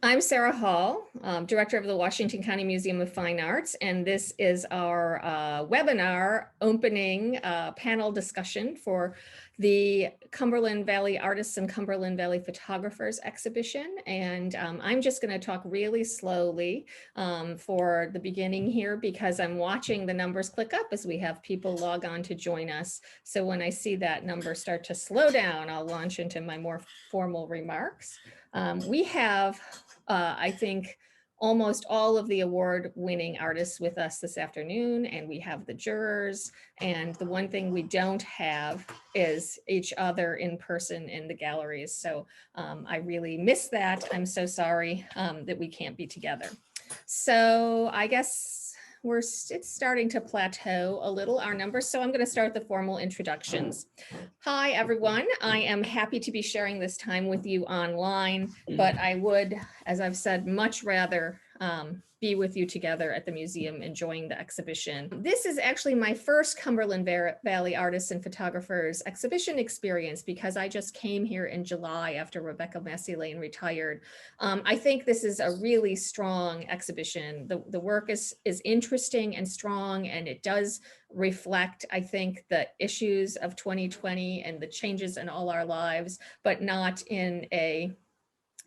I'm Sarah Hall, Director of the Washington County Museum of Fine Arts, and this is our webinar opening panel discussion for the Cumberland Valley Artists and Cumberland Valley Photographers exhibition. And I'm just going to talk really slowly for the beginning here because I'm watching the numbers click up as we have people log on to join us. So when I see that number start to slow down, I'll launch into my more formal remarks. We have I think almost all of the award-winning artists with us this afternoon, and we have the jurors. And the one thing we don't have is each other in person in the galleries. So I really miss that. I'm so sorry that we can't be together. So I guess it's starting to plateau a little, our numbers. So I'm going to start the formal introductions. Hi, everyone. I am happy to be sharing this time with you online, but I would, as I've said, much rather be with you together at the museum enjoying the exhibition. This is actually my first Cumberland Valley Artists and Photographers exhibition experience because I just came here in July after Rebecca Massey-Lane retired. I think this is a really strong exhibition. The work is interesting and strong, and it does reflect, I think, the issues of 2020 and the changes in all our lives, but not in a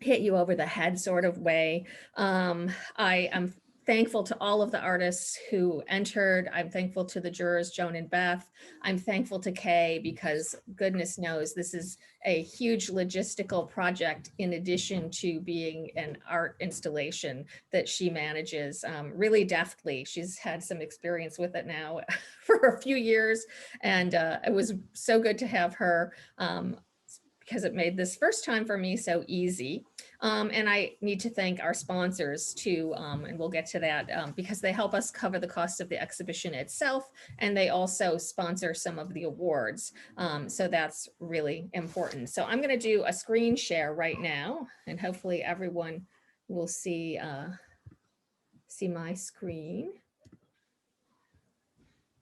hit you over the head sort of way. I am thankful to all of the artists who entered. I'm thankful to the jurors, Joan and Beth. I'm thankful to Kay because goodness knows this is a huge logistical project in addition to being an art installation that she manages really deftly. She's had some experience with it now for a few years, and it was so good to have her because it made this first time for me so easy. And I need to thank our sponsors too, and we'll get to that because they help us cover the cost of the exhibition itself, and they also sponsor some of the awards. So that's really important. So I'm gonna do a screen share right now, and hopefully everyone will see my screen.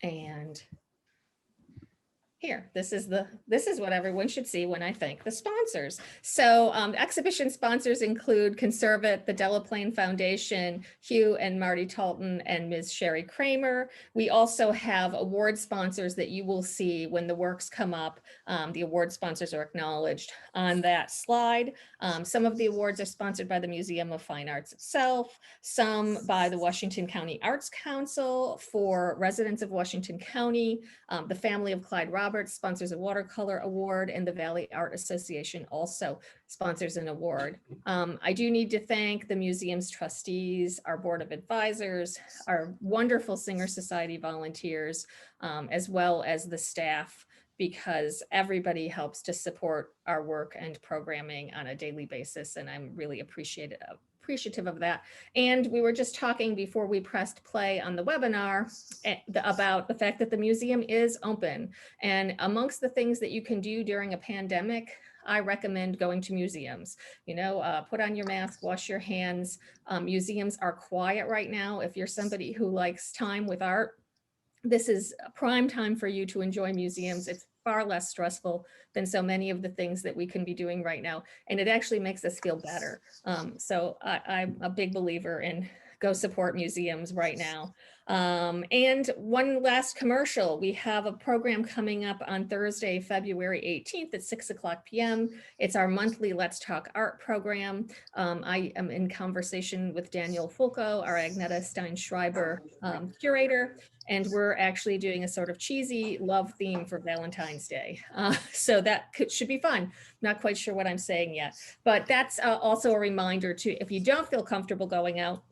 And here, this is what everyone should see when I thank the sponsors. So exhibition sponsors include Conservate, the Delaplane Foundation, Hugh and Marty Talton, and Ms. Sherry Kramer. We also have award sponsors that you will see when the works come up. The award sponsors are acknowledged on that slide. Some of the awards are sponsored by the Museum of Fine Arts itself, some by the Washington County Arts Council for residents of Washington County. The family of Clyde Roberts sponsors a watercolor award, and the Valley Art Association also sponsors an award. I do need to thank the museum's trustees, our board of advisors, our wonderful Singer Society volunteers, as well as the staff, because everybody helps to support our work and programming on a daily basis, and I'm really appreciative of that. And we were just talking before we pressed play on the webinar about the fact that the museum is open. And amongst the things that you can do during a pandemic, I recommend going to museums. You know, put on your mask, wash your hands. Museums are quiet right now. If you're somebody who likes time with art, this is a prime time for you to enjoy museums. It's far less stressful than so many of the things that we can be doing right now. And it actually makes us feel better. So I'm a big believer in go support museums right now. And one last commercial, we have a program coming up on Thursday, February 18th at 6:00 p.m. It's our monthly Let's Talk Art program. I am in conversation with Daniel Fulco, our Agneta Stein-Schreiber curator, and we're actually doing a sort of cheesy love theme for Valentine's Day. So that should be fun. Not quite sure what I'm saying yet, but that's also a reminder to, if you don't feel comfortable going out,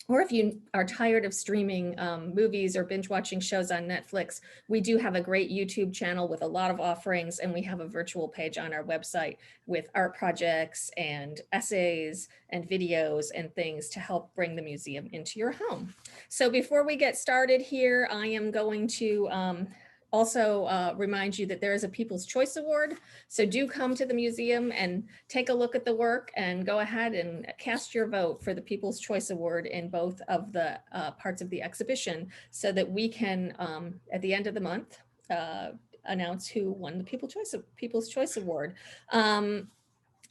or if you are tired of streaming movies or binge watching shows on Netflix, we do have a great YouTube channel with a lot of offerings, and we have a virtual page on our website with art projects and essays and videos and things to help bring the museum into your home. So before we get started here, I am going to also remind you that there is a People's Choice Award. So do come to the museum and take a look at the work and go ahead and cast your vote for the People's Choice Award in both of the parts of the exhibition so that we can, at the end of the month, announce who won the People's Choice Award.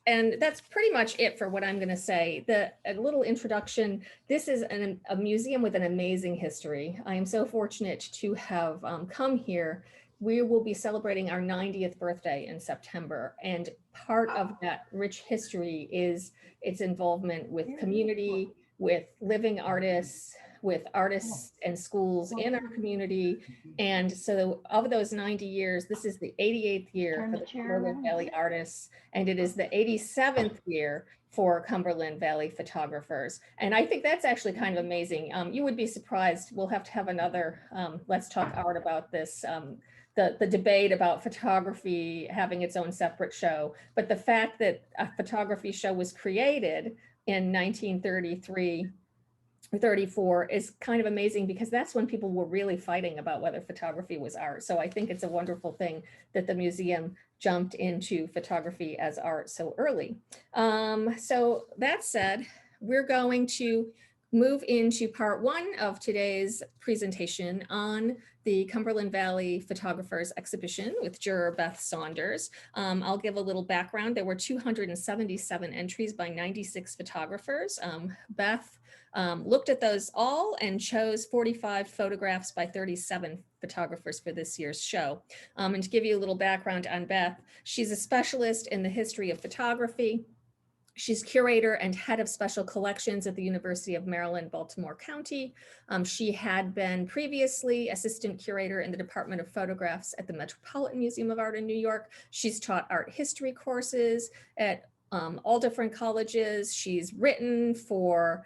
And that's pretty much it for what I'm going to say. A little introduction. This is a museum with an amazing history. I am so fortunate to have come here. We will be celebrating our 90th birthday in September. And part of that rich history is its involvement with community, with living artists, with artists and schools in our community. And so of those 90 years, this is the 88th year for the Cumberland Valley artists, and it is the 87th year for Cumberland Valley photographers. And I think that's actually kind of amazing. You would be surprised. We'll have to have another Let's Talk Art about this, the debate about photography having its own separate show. But the fact that a photography show was created in 1933 or 34 is kind of amazing, because that's when people were really fighting about whether photography was art. So I think it's a wonderful thing that the museum jumped into photography as art so early. So that said, we're going to move into part one of today's presentation on the Cumberland Valley Photographers Exhibition with juror Beth Saunders. I'll give a little background. There were 277 entries by 96 photographers. Beth looked at those all and chose 45 photographs by 37 photographers for this year's show. And to give you a little background on Beth, she's a specialist in the history of photography. She's curator and head of special collections at the University of Maryland, Baltimore County. She had been previously assistant curator in the Department of Photographs at the Metropolitan Museum of Art in New York. She's taught art history courses at all different colleges. She's written for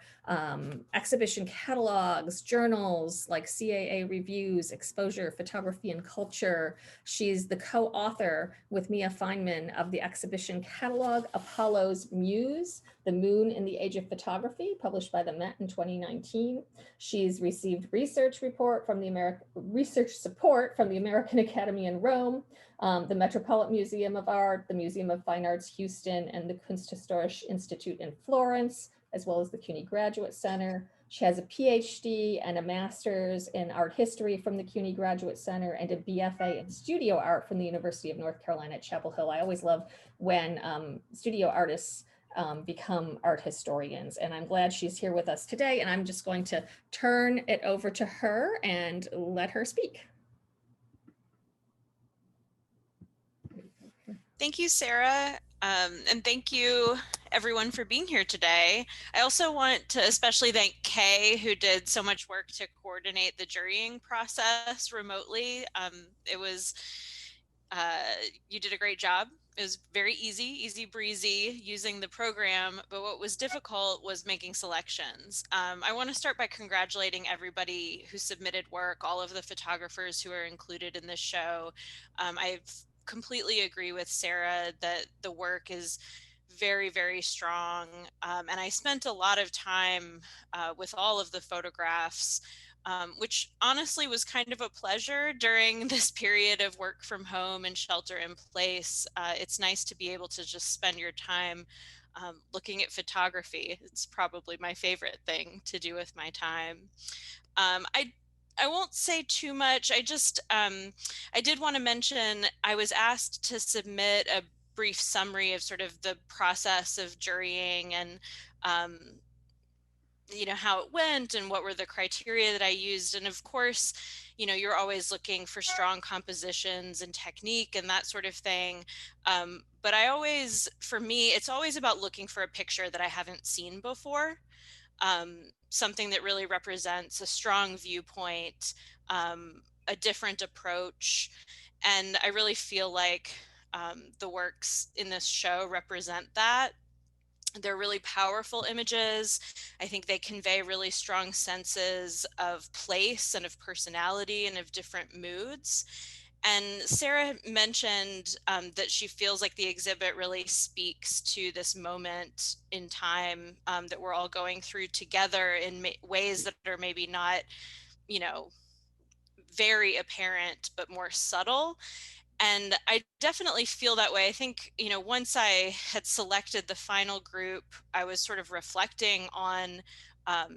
exhibition catalogs, journals like CAA Reviews, Exposure, Photography and Culture. She's the co-author with Mia Feynman of the exhibition catalog, Apollo's Muse, The Moon in the Age of Photography, published by the Met in 2019. She's received research support from the American Academy in Rome, the Metropolitan Museum of Art, the Museum of Fine Arts Houston, and the Kunsthistorische Institute in Florence, as well as the CUNY Graduate Center. She has a PhD and a master's in art history from the CUNY Graduate Center and a BFA in studio art from the University of North Carolina at Chapel Hill. I always love when studio artists become art historians, and I'm glad she's here with us today. And I'm just going to turn it over to her and let her speak. Thank you, Sarah, and thank you everyone for being here today. I also want to especially thank Kay, who did so much work to coordinate the jurying process remotely. You did a great job. It was very easy breezy using the program, but what was difficult was making selections. I want to start by congratulating everybody who submitted work, all of the photographers who are included in this show. I've completely agree with Sarah that the work is very, very strong. And I spent a lot of time with all of the photographs, which honestly was kind of a pleasure during this period of work from home and shelter in place. It's nice to be able to just spend your time looking at photography. It's probably my favorite thing to do with my time. I won't say too much. I did want to mention I was asked to submit a brief summary of sort of the process of jurying and how it went and what were the criteria that I used. And of course, you're always looking for strong compositions and technique and that sort of thing. But for me, it's always about looking for a picture that I haven't seen before. Something that really represents a strong viewpoint, a different approach. And I really feel like the works in this show represent that. They're really powerful images. I think they convey really strong senses of place and of personality and of different moods. And Sarah mentioned that she feels like the exhibit really speaks to this moment in time that we're all going through together in ways that are maybe not, very apparent, but more subtle. And I definitely feel that way. I think, once I had selected the final group, I was sort of reflecting on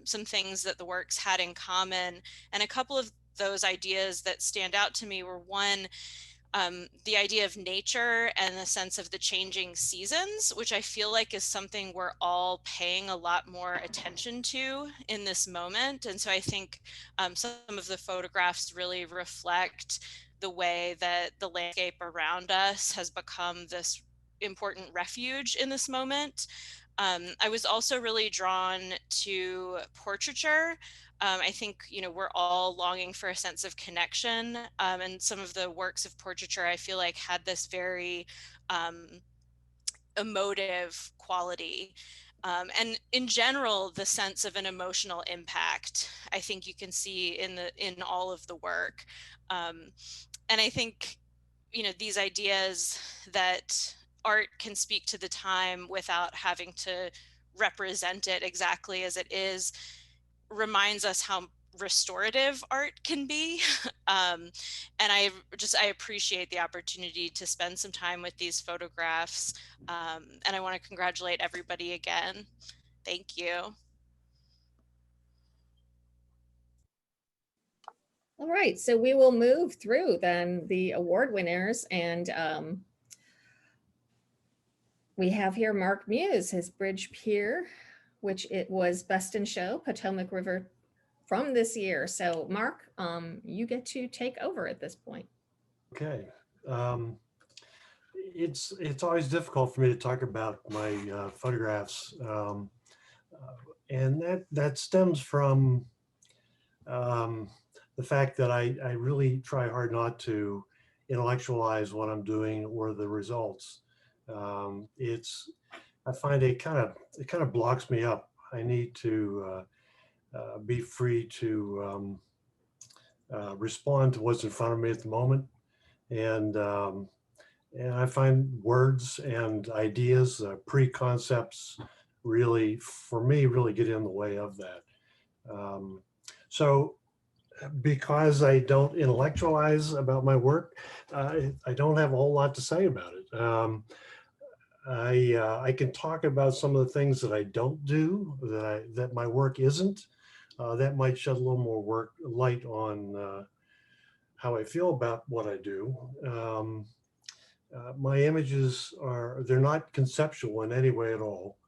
some things that the works had in common. And a couple of those ideas that stand out to me were, one, the idea of nature and the sense of the changing seasons, which I feel like is something we're all paying a lot more attention to in this moment. And so I think some of the photographs really reflect the way that the landscape around us has become this important refuge in this moment. I was also really drawn to portraiture. I think, you know, we're all longing for a sense of connection. And some of the works of portraiture, I feel like, had this very emotive quality. And in general, the sense of an emotional impact, I think you can see in all of the work. And I think, you know, these ideas that art can speak to the time without having to represent it exactly as it is reminds us how restorative art can be. And I appreciate the opportunity to spend some time with these photographs. And I want to congratulate everybody again. Thank you. All right, so we will move through then the award winners, and we have here Mark Muse, his Bridge Pier, which it was Best in Show, Potomac River from this year. So Mark, you get to take over at this point. Okay. It's always difficult for me to talk about my photographs, and that stems from the fact that I really try hard not to intellectualize what I'm doing or the results. I find it kind of blocks me up. I need to be free to respond to what's in front of me at the moment, and I find words and ideas, pre-concepts, really, for me, really get in the way of that. So because I don't intellectualize about my work, I don't have a whole lot to say about it. I can talk about some of the things that I don't do, that my work isn't. That might shed a little more light on how I feel about what I do. My images they're not conceptual in any way at all.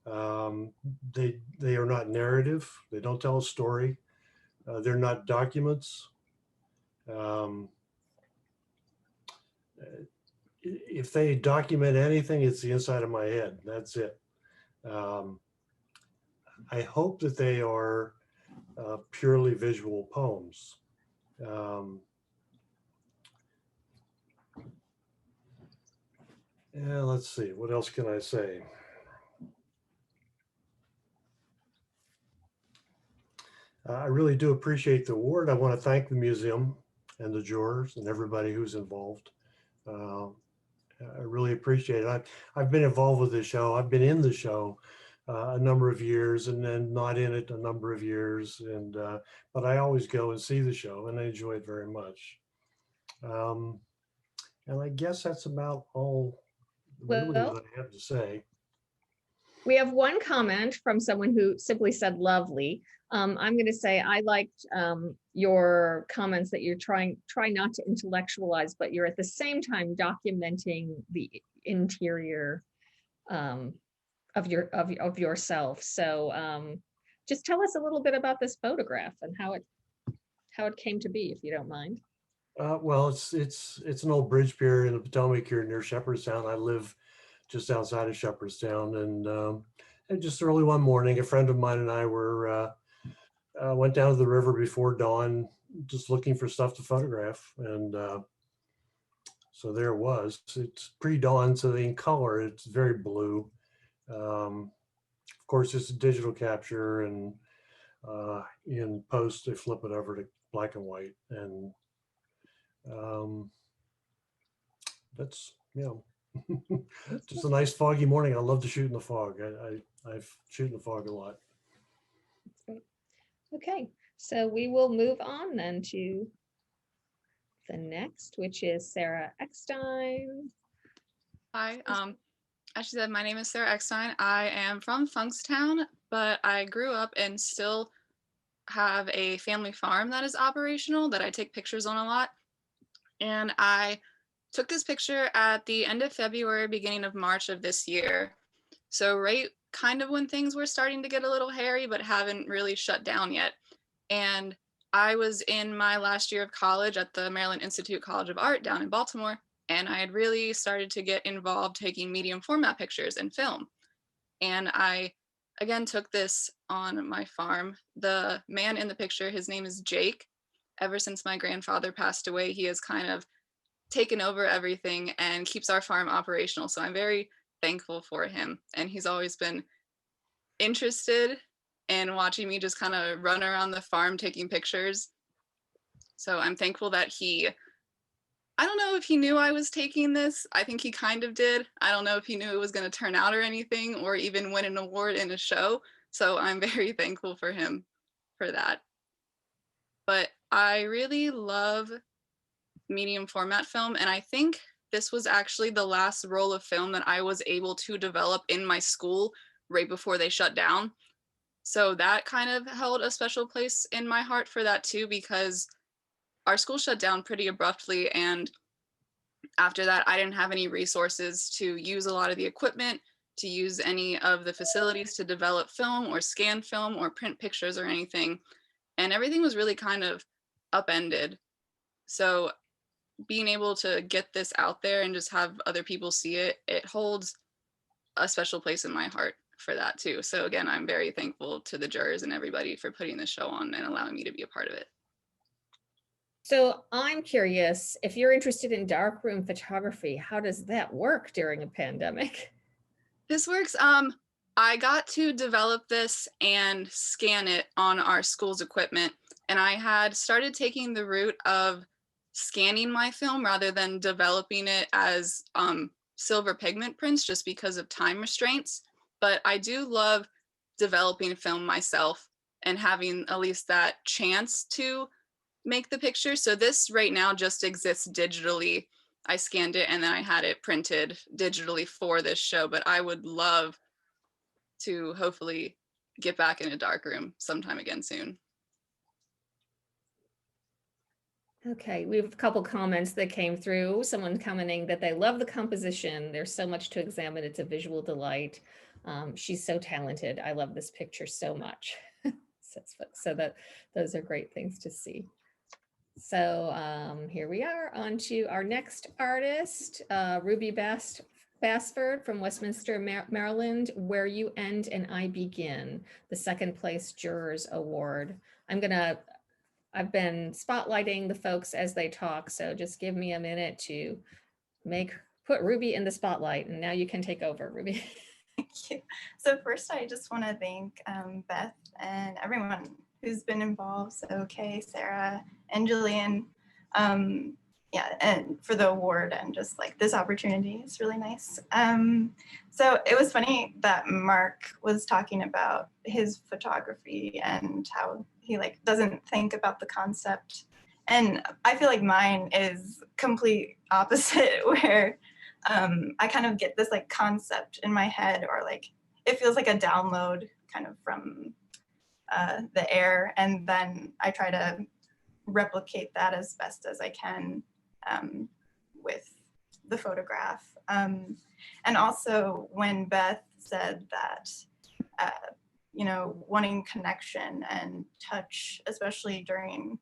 They are not narrative. They don't tell a story. They're not documents. Um, if they document anything, it's the inside of my head. That's it. I hope that they are purely visual poems. Yeah, let's see. What else can I say? I really do appreciate the award. I want to thank the museum and the jurors and everybody who's involved. I really appreciate it. I've been involved with the show. I've been in the show a number of years, and then not in it a number of years. And but I always go and see the show, and I enjoy it very much. And I guess that's about all really Well, that I have to say. we have one comment from someone who simply said lovely. I'm going to say I liked your comments that you're try not to intellectualize, but you're at the same time documenting the interior of yourself. So just tell us a little bit about this photograph and how it came to be, if you don't mind. Well, it's an old bridge pier in the Potomac here near Shepherdstown. I live just outside of Shepherdstown, and just early one morning, a friend of mine and I went down to the river before dawn, just looking for stuff to photograph, and so there it was. It's pre-dawn, so in color, it's very blue. Of course, it's a digital capture, and in post, they flip it over to black and white, and that's, just a nice foggy morning. I love to shoot in the fog. I shoot in the fog a lot. Okay, so we will move on then to the next, which is Sarah Eckstein. Hi, as she said, my name is Sarah Eckstein. I am from Funkstown, but I grew up and still have a family farm that is operational that I take pictures on a lot. And I took this picture at the end of February, beginning of March of this year. So right kind of when things were starting to get a little hairy, but haven't really shut down yet. And I was in my last year of college at the Maryland Institute College of Art down in Baltimore. And I had really started to get involved taking medium format pictures and film. And I, again, took this on my farm. The man in the picture, his name is Jake. Ever since my grandfather passed away, he has kind of taken over everything and keeps our farm operational. So I'm very thankful for him. And he's always been interested in watching me just kind of run around the farm taking pictures. So I'm thankful that I don't know if he knew I was taking this. I think he kind of did. I don't know if he knew it was going to turn out or anything, or even win an award in a show. So I'm very thankful for him for that. But I really love medium format film. And I think this was actually the last roll of film that I was able to develop in my school right before they shut down. So that kind of held a special place in my heart for that too, because our school shut down pretty abruptly. And after that, I didn't have any resources to use a lot of the equipment, to use any of the facilities to develop film or scan film or print pictures or anything. And everything was really kind of upended. So being able to get this out there and just have other people see it, it holds a special place in my heart for that too. So again, I'm very thankful to the jurors and everybody for putting this show on and allowing me to be a part of it. So I'm curious, if you're interested in darkroom photography, how does that work during a pandemic? This works. I got to develop this and scan it on our school's equipment. And I had started taking the route of scanning my film rather than developing it as silver pigment prints just because of time restraints. But I do love developing film myself and having at least that chance to make the picture. So this right now just exists digitally. I scanned it and then I had it printed digitally for this show, but I would love to hopefully get back in a darkroom sometime again soon. Okay, we have a couple comments that came through. Someone commenting that they love the composition. There's so much to examine. It's a visual delight. She's so talented. I love this picture so much. So that those are great things to see. So here we are on to our next artist, Ruby Fastford from Westminster, Maryland, Where You End and I Begin, the second place Jurors Award. I've been spotlighting the folks as they talk, so just give me a minute to put Ruby in the spotlight, and now you can take over, Ruby. Thank you. So first, I just want to thank Beth and everyone who's been involved. So Kay, Sarah, and Julian, yeah, and for the award and just like this opportunity. It's really nice. So it was funny that Mark was talking about his photography and how he like doesn't think about the concept. And I feel like mine is complete opposite, where I kind of get this like concept in my head, or like it feels like a download kind of from the air, and then I try to replicate that as best as I can with the photograph. And also when Beth said that, you know, wanting connection and touch, especially during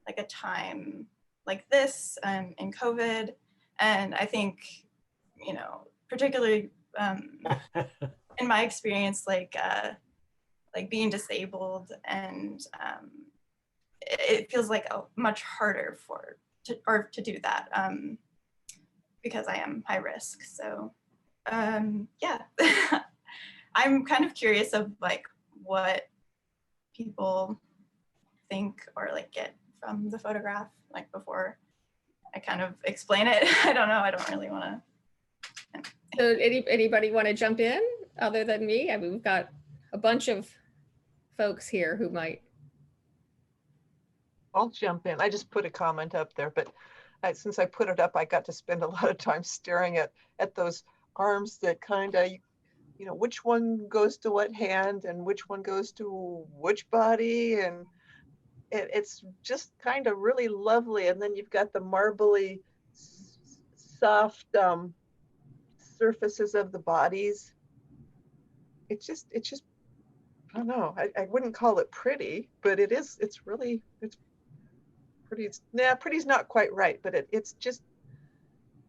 like a time like this in COVID. And I think, you know, particularly in my experience, like being disabled, and it feels like much harder to do that because I am high risk. So yeah, I'm kind of curious of like what people think or like get from the photograph, like before I kind of explain it. I don't know. I don't really want to. So anybody want to jump in other than me? I mean, we've got a bunch of folks here who might. I'll jump in. I just put a comment up there, but since I put it up, I got to spend a lot of time staring at those arms that kind of, you know, which one goes to what hand and which one goes to which body. And it's just kind of really lovely. And then you've got the marbly soft surfaces of the bodies. It's just, I don't know. I wouldn't call it pretty, but it's pretty. Nah, pretty's not quite right, but it's just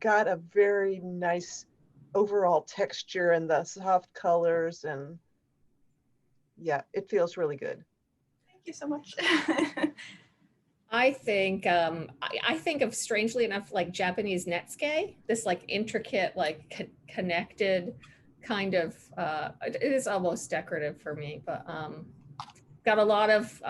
got a very nice overall texture and the soft colors, and yeah, it feels really good. Thank you so much. I think I think of, strangely enough, like Japanese netsuke, this like intricate, like connected kind of, it is almost decorative for me, but got a lot of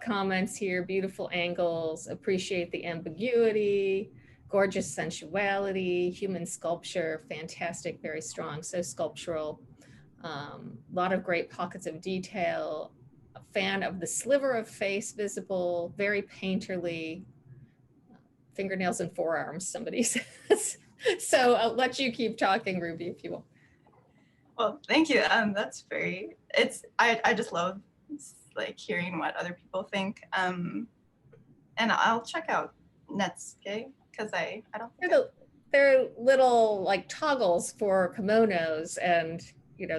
comments here. Beautiful angles, appreciate the ambiguity, gorgeous sensuality, human sculpture, fantastic, very strong, so sculptural. A lot of great pockets of detail. A fan of the sliver of face visible, very painterly. Fingernails and forearms, somebody says. So I'll let you keep talking, Ruby, if you will. Well, thank you. That's very, I just love like hearing what other people think. And I'll check out Netsuke because I don't think they're little like toggles for kimonos, and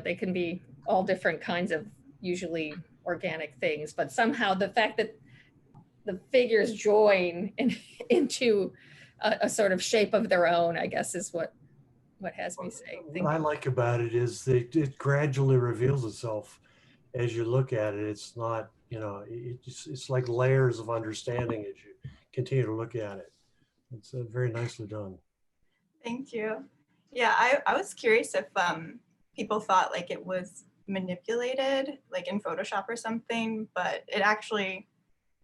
they can be all different kinds of usually organic things, but somehow the fact that the figures join into a sort of shape of their own, I guess, is what has me saying. What I like about it is that it gradually reveals itself as you look at it. It's not, it's like layers of understanding as you continue to look at it. It's very nicely done. Thank you. Yeah, I was curious if people thought like it was manipulated, like in Photoshop or something, but it actually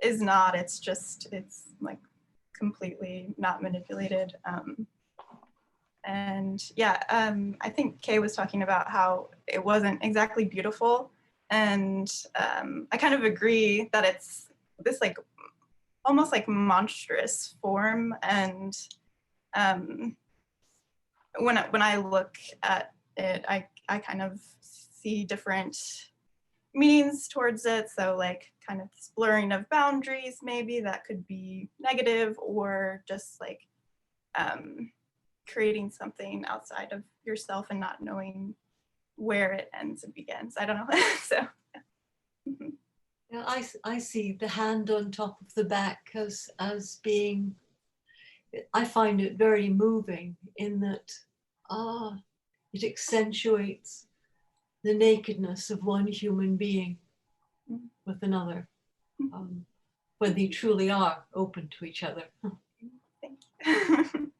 is not. It's like completely not manipulated. And yeah, I think Kay was talking about how it wasn't exactly beautiful. And I kind of agree that it's this like almost like monstrous form. And when I look at it, I kind of see different meanings towards it. So like kind of this blurring of boundaries, maybe that could be negative, or just like creating something outside of yourself and not knowing where it ends and begins. I don't know. So yeah, I see the hand on top of the back as being, I find it very moving in that it accentuates the nakedness of one human being with another, when they truly are open to each other. Thank you.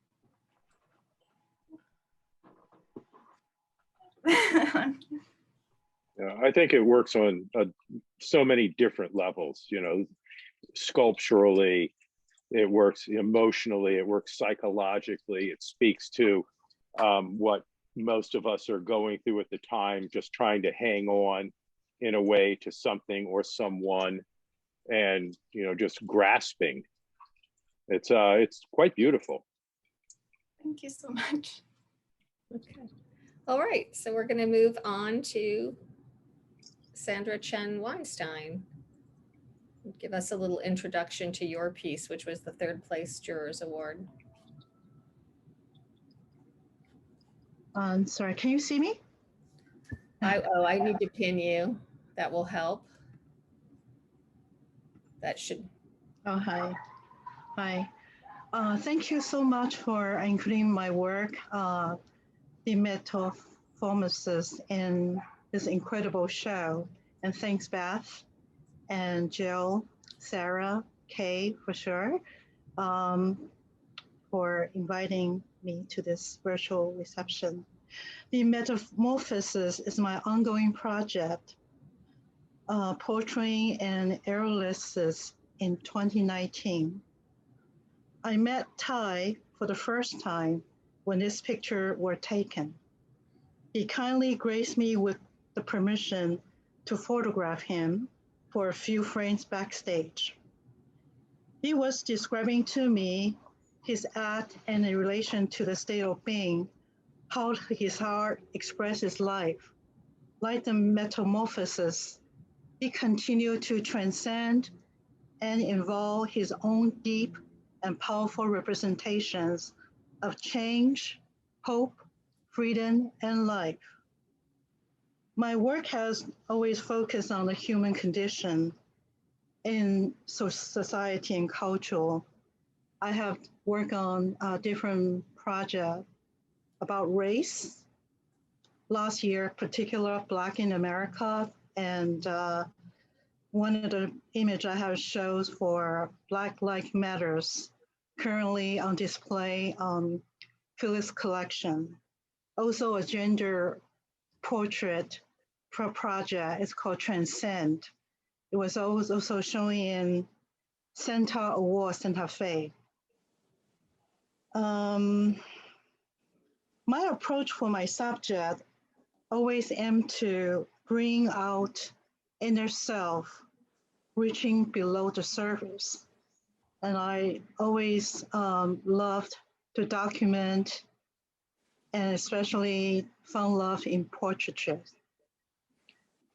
Yeah, I think it works on so many different levels, sculpturally, it works emotionally, it works psychologically, it speaks to what most of us are going through at the time, just trying to hang on in a way to something or someone, and just grasping. It's quite beautiful. Thank you so much. Okay. All right, so we're going to move on to Sandra Chen Weinstein. Give us a little introduction to your piece, which was the third place Jurors Award. Sorry, can you see me? I need to pin you. That will help. That should. Oh, hi. Hi. Thank you so much for including my work, the metamorphosis in this incredible show. And thanks, Beth and Jill, Sarah, Kay, for sure, for inviting me to this virtual reception. The Metamorphosis is my ongoing project, portraying an aerialist in 2019. I met Ty for the first time when this picture were taken. He kindly graced me with the permission to photograph him for a few frames backstage. He was describing to me his act and in relation to the state of being, how his heart expresses life. Like the metamorphosis, he continued to transcend and involve his own deep and powerful representations of change, hope, freedom, and life. My work has always focused on the human condition in society and culture. I have worked on different projects about race. Last year, particular Black in America, and one of the image I have shows for Black Lives Matters, currently on display on Phyllis collection. Also a gender portrait project is called Transcend. It was also showing in Centaur Award Santa Fe. My approach for my subject always aim to bring out inner self, reaching below the surface. And I always loved to document and especially found love in portraiture.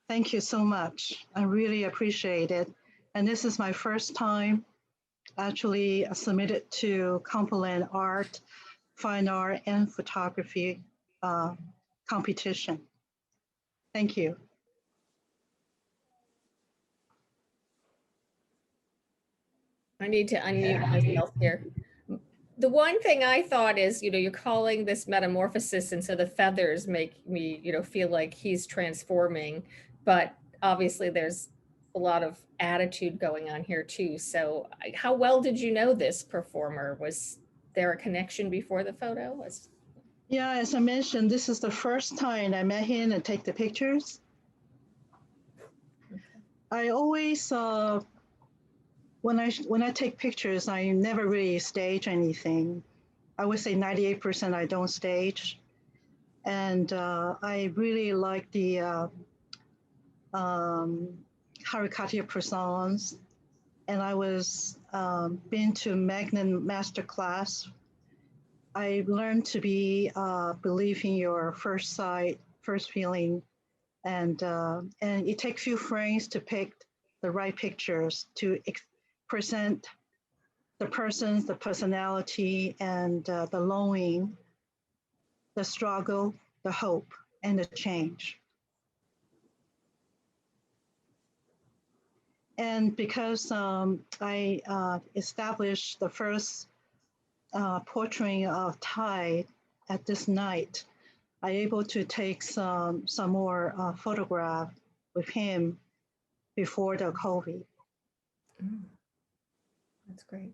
Thank you so much. I really appreciate it. And this is my first time actually submitted to Cumberland Art, Fine Art, and Photography competition. Thank you. I need to unmute myself here. The one thing I thought is, you're calling this metamorphosis, and so the feathers make me, feel like he's transforming, but obviously there's a lot of attitude going on here too. So how well did you know this performer? Was there a connection before the photo? Yeah, as I mentioned, this is the first time I met him and take the pictures. Okay. I always, when I take pictures, I never really stage anything. I would say 98% I don't stage. And I really like the caricature persons. And I was been to Magnet Masterclass. I learned to be believe in your first sight, first feeling, and it takes few frames to pick the right pictures to present the persons, the personality, and the longing, the struggle, the hope, and the change. And because I established the first portrait of Ty at this night, I able to take some more photograph with him before the COVID. That's great.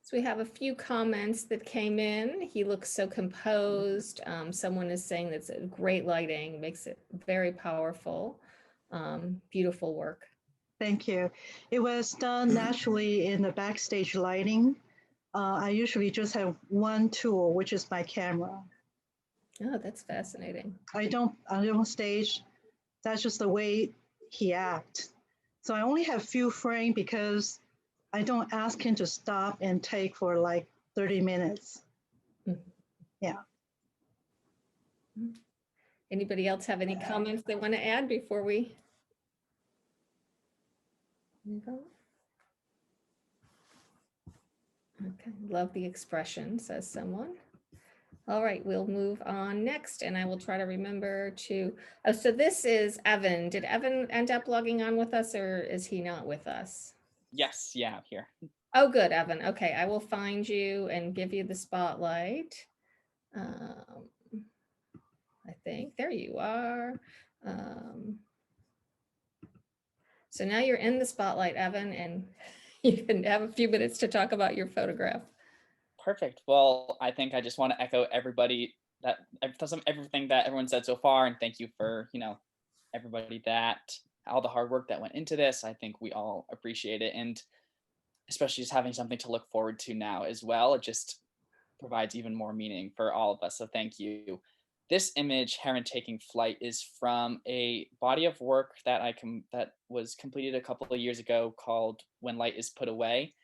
So we have a few comments that came in. He looks so composed. Someone is saying that's great lighting, makes it very powerful. Beautiful work. Thank you. It was done naturally in the backstage lighting. I usually just have one tool, which is my camera. Oh, that's fascinating. I don't stage. That's just the way he acts. So I only have few frames because I don't ask him to stop and take for like 30 minutes. Yeah. Anybody else have any comments they want to add before we move on? Okay, love the expression, says someone. All right, we'll move on next, and I will try to remember to, oh, so this is Evan. Did Evan end up logging on with us, or is he not with us? Yes, yeah, I'm here. Oh, good, Evan. Okay, I will find you and give you the spotlight. I think, there you are. So now you're in the spotlight, Evan, and you can have a few minutes to talk about your photograph. Perfect. Well, I think I just want to echo everything that everyone said so far, and thank you for, everybody all the hard work that went into this. I think we all appreciate it, and especially just having something to look forward to now as well. It just provides even more meaning for all of us. So thank you. This image, Heron Taking Flight, is from a body of work that that was completed a couple of years ago called When Light is Put Away.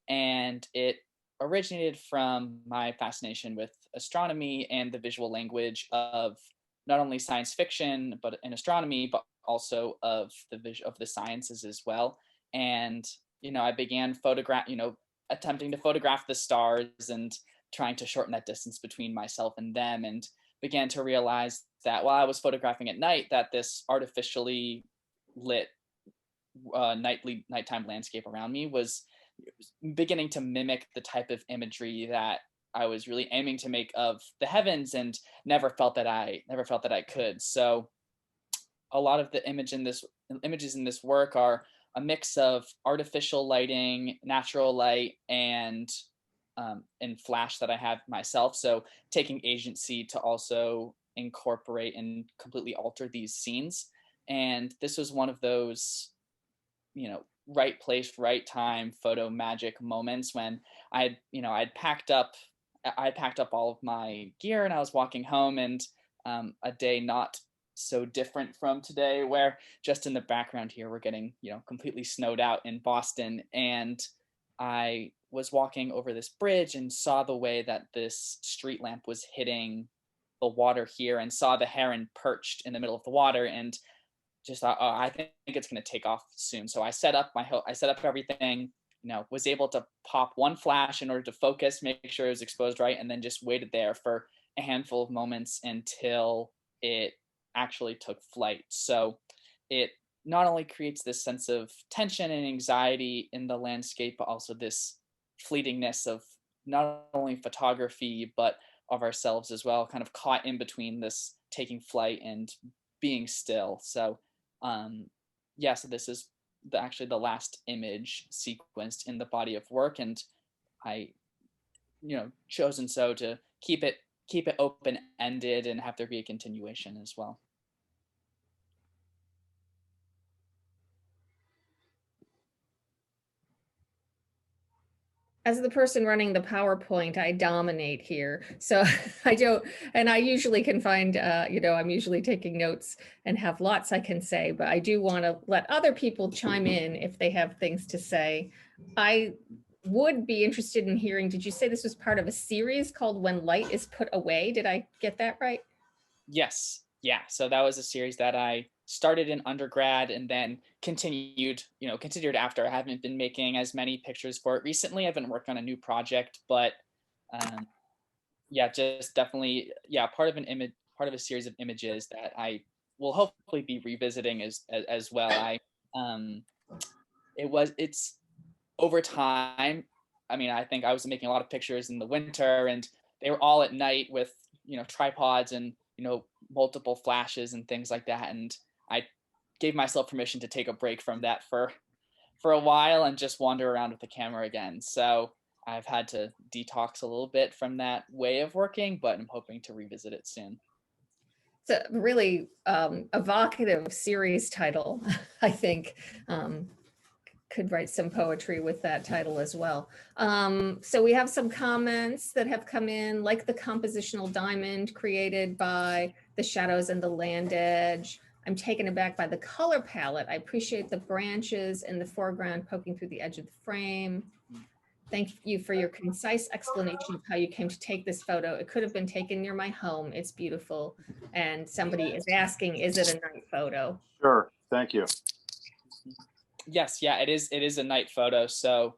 And it originated from my fascination with astronomy and the visual language of not only science fiction, but in astronomy, but also of the sciences as well. And, I began attempting to photograph the stars and trying to shorten that distance between myself and them, and began to realize that while I was photographing at night, that this artificially lit nighttime landscape around me was beginning to mimic the type of imagery that I was really aiming to make of the heavens, and never felt that I could. So a lot of the images in this work are a mix of artificial lighting, natural light, and flash that I have myself. So taking agency to also incorporate and completely alter these scenes. And this was one of those, right place, right time photo magic moments when I'd packed up all of my gear and I was walking home, and a day not so different from today, where just in the background here we're getting completely snowed out in Boston, and I was walking over this bridge and saw the way that this street lamp was hitting the water here, and saw the heron perched in the middle of the water, and just thought, oh, I think it's going to take off soon. So I set up everything, was able to pop one flash in order to focus, make sure it was exposed right, and then just waited there for a handful of moments until it actually took flight. So it not only creates this sense of tension and anxiety in the landscape, but also this fleetingness of not only photography, but of ourselves as well, kind of caught in between this taking flight and being still. So so this is actually the last image sequenced in the body of work, and I chosen so to keep it open-ended and have there be a continuation as well. As the person running the PowerPoint, I dominate here. So I usually can find, I'm usually taking notes and have lots I can say, but I do want to let other people chime in if they have things to say. I would be interested in hearing, did you say this was part of a series called When Light is Put Away? Did I get that right? Yes. Yeah. So that was a series that I started in undergrad and then continued after. I haven't been making as many pictures for it recently. I've been working on a new project, but just definitely, part of a series of images that I will hopefully be revisiting as well. It's over time. I mean, I think I was making a lot of pictures in the winter, and they were all at night with tripods and multiple flashes and things like that, and I gave myself permission to take a break from that for a while and just wander around with the camera again. So I've had to detox a little bit from that way of working, but I'm hoping to revisit it soon. It's a really evocative series title. I think could write some poetry with that title as well. So we have some comments that have come in, like the compositional diamond created by the shadows and the land edge. I'm taken aback by the color palette. I appreciate the branches in the foreground poking through the edge of the frame. Thank you for your concise explanation of how you came to take this photo. It could have been taken near my home. It's beautiful. And somebody is asking, is it a night photo? Sure, thank you. Yes, it is a night photo. So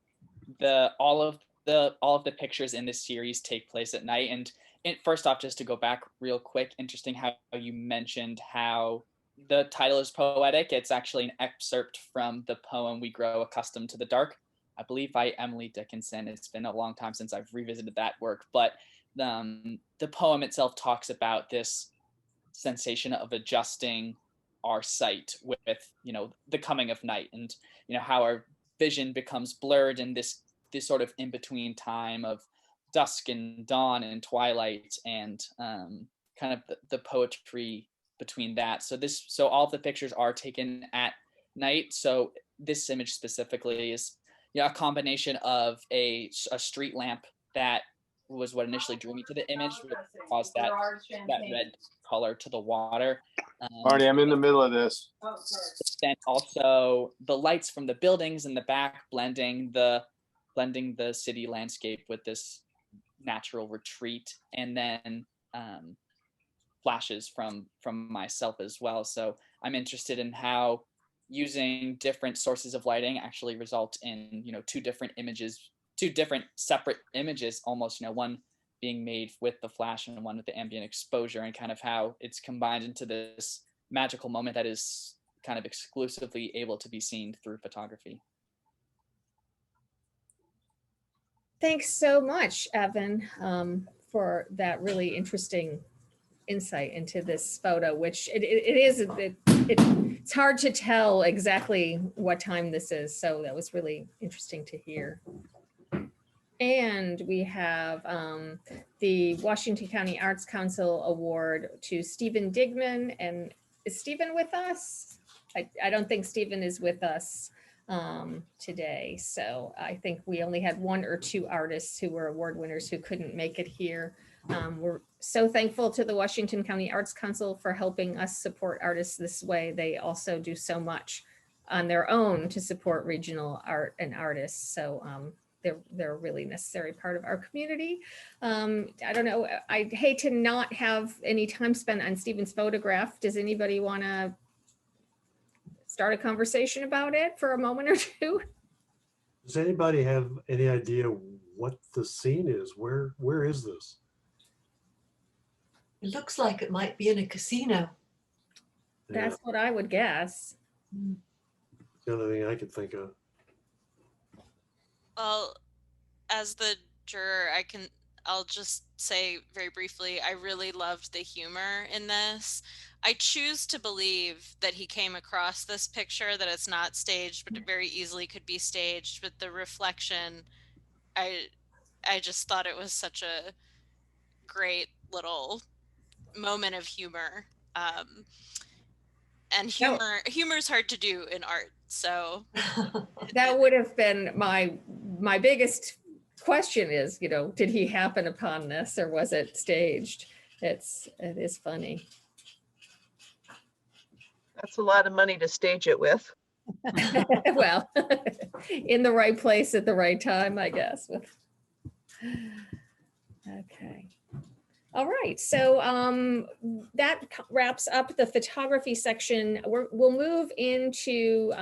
all of the pictures in this series take place at night. And first off, just to go back real quick, interesting how you mentioned how the title is poetic. It's actually an excerpt from the poem We Grow Accustomed to the Dark, I believe by Emily Dickinson. It's been a long time since I've revisited that work, but the poem itself talks about this sensation of adjusting our sight with the coming of night, and how our vision becomes blurred in this sort of in-between time of dusk and dawn and twilight, and kind of the poetry between that. So all of the pictures are taken at night. So this image specifically is a combination of a street lamp that was what initially drew me to the image, which caused that red color to the water. Arnie, I'm in the middle of this. Then also the lights from the buildings in the back blending the city landscape with this natural retreat, and then flashes from myself as well. So I'm interested in how using different sources of lighting actually result in two different separate images almost, one being made with the flash and one with the ambient exposure, and kind of how it's combined into this magical moment that is kind of exclusively able to be seen through photography. Thanks so much, Evan, for that really interesting insight into this photo, which it's hard to tell exactly what time this is. So that was really interesting to hear. And we have the Washington County Arts Council Award to Stephen Digman. And is Stephen with us? I don't think Stephen is with us today. So I think we only had 1 or 2 artists who were award winners who couldn't make it here. We're so thankful to the Washington County Arts Council for helping us support artists this way. They also do so much on their own to support regional art and artists. So they're a really necessary part of our community. I don't know, I'd hate to not have any time spent on Stephen's photograph. Does anybody want to start a conversation about it for a moment or two? Does anybody have any idea what the scene is? Where is this? It looks like it might be in a casino. That's what I would guess. It's the only thing I could think of. Well, as the juror, I'll just say very briefly, I really loved the humor in this. I choose to believe that he came across this picture, that it's not staged, but it very easily could be staged. But the reflection, I just thought it was such a great little moment of humor. And humor is hard to do in art. So that would have been my biggest question is, did he happen upon this or was it staged? It is funny. That's a lot of money to stage it with. Well, in the right place at the right time, I guess. Okay. All right, so that wraps up the photography section. We'll move into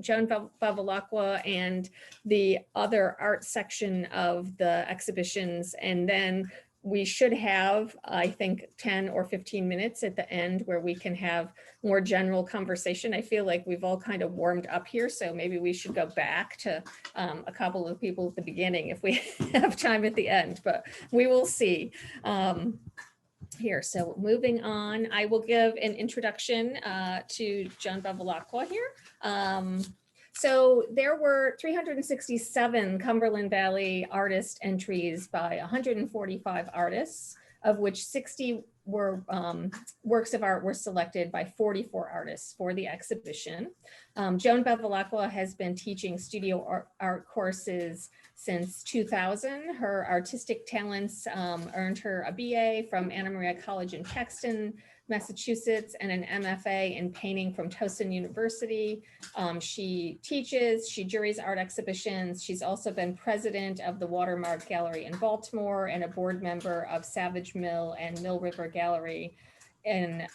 Joan Bevalaqua and the other art section of the exhibitions, and then we should have, I think, 10 or 15 minutes at the end where we can have more general conversation. I feel like we've all kind of warmed up here, so maybe we should go back to a couple of people at the beginning if we have time at the end, but we will see. Here, so moving on, I will give an introduction to Joan Bevalaqua here. So there were 367 Cumberland Valley artist entries by 145 artists, of which 60 were works of art were selected by 44 artists for the exhibition. Joan Bevalaqua has been teaching studio art courses since 2000. Her artistic talents earned her a BA from Anna Maria College in Paxton, Massachusetts, and an MFA in painting from Towson University. She teaches, she juries art exhibitions. She's also been president of the Watermark Gallery in Baltimore and a board member of Savage Mill and Mill River Gallery in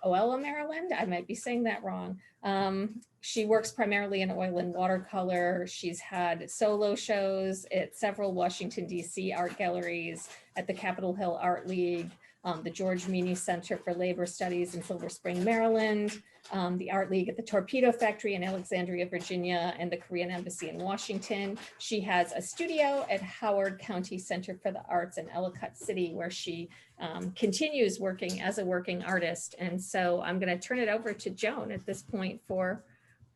Oella, Maryland. I might be saying that wrong. She works primarily in oil and watercolor. She's had solo shows at several Washington, D.C. art galleries, at the Capitol Hill Art League, the George Meany Center for Labor Studies in Silver Spring, Maryland, the Art League at the Torpedo Factory in Alexandria, Virginia, and the Korean Embassy in Washington. She has a studio at Howard County Center for the Arts in Ellicott City, where she continues working as a working artist. And so I'm going to turn it over to Joan at this point for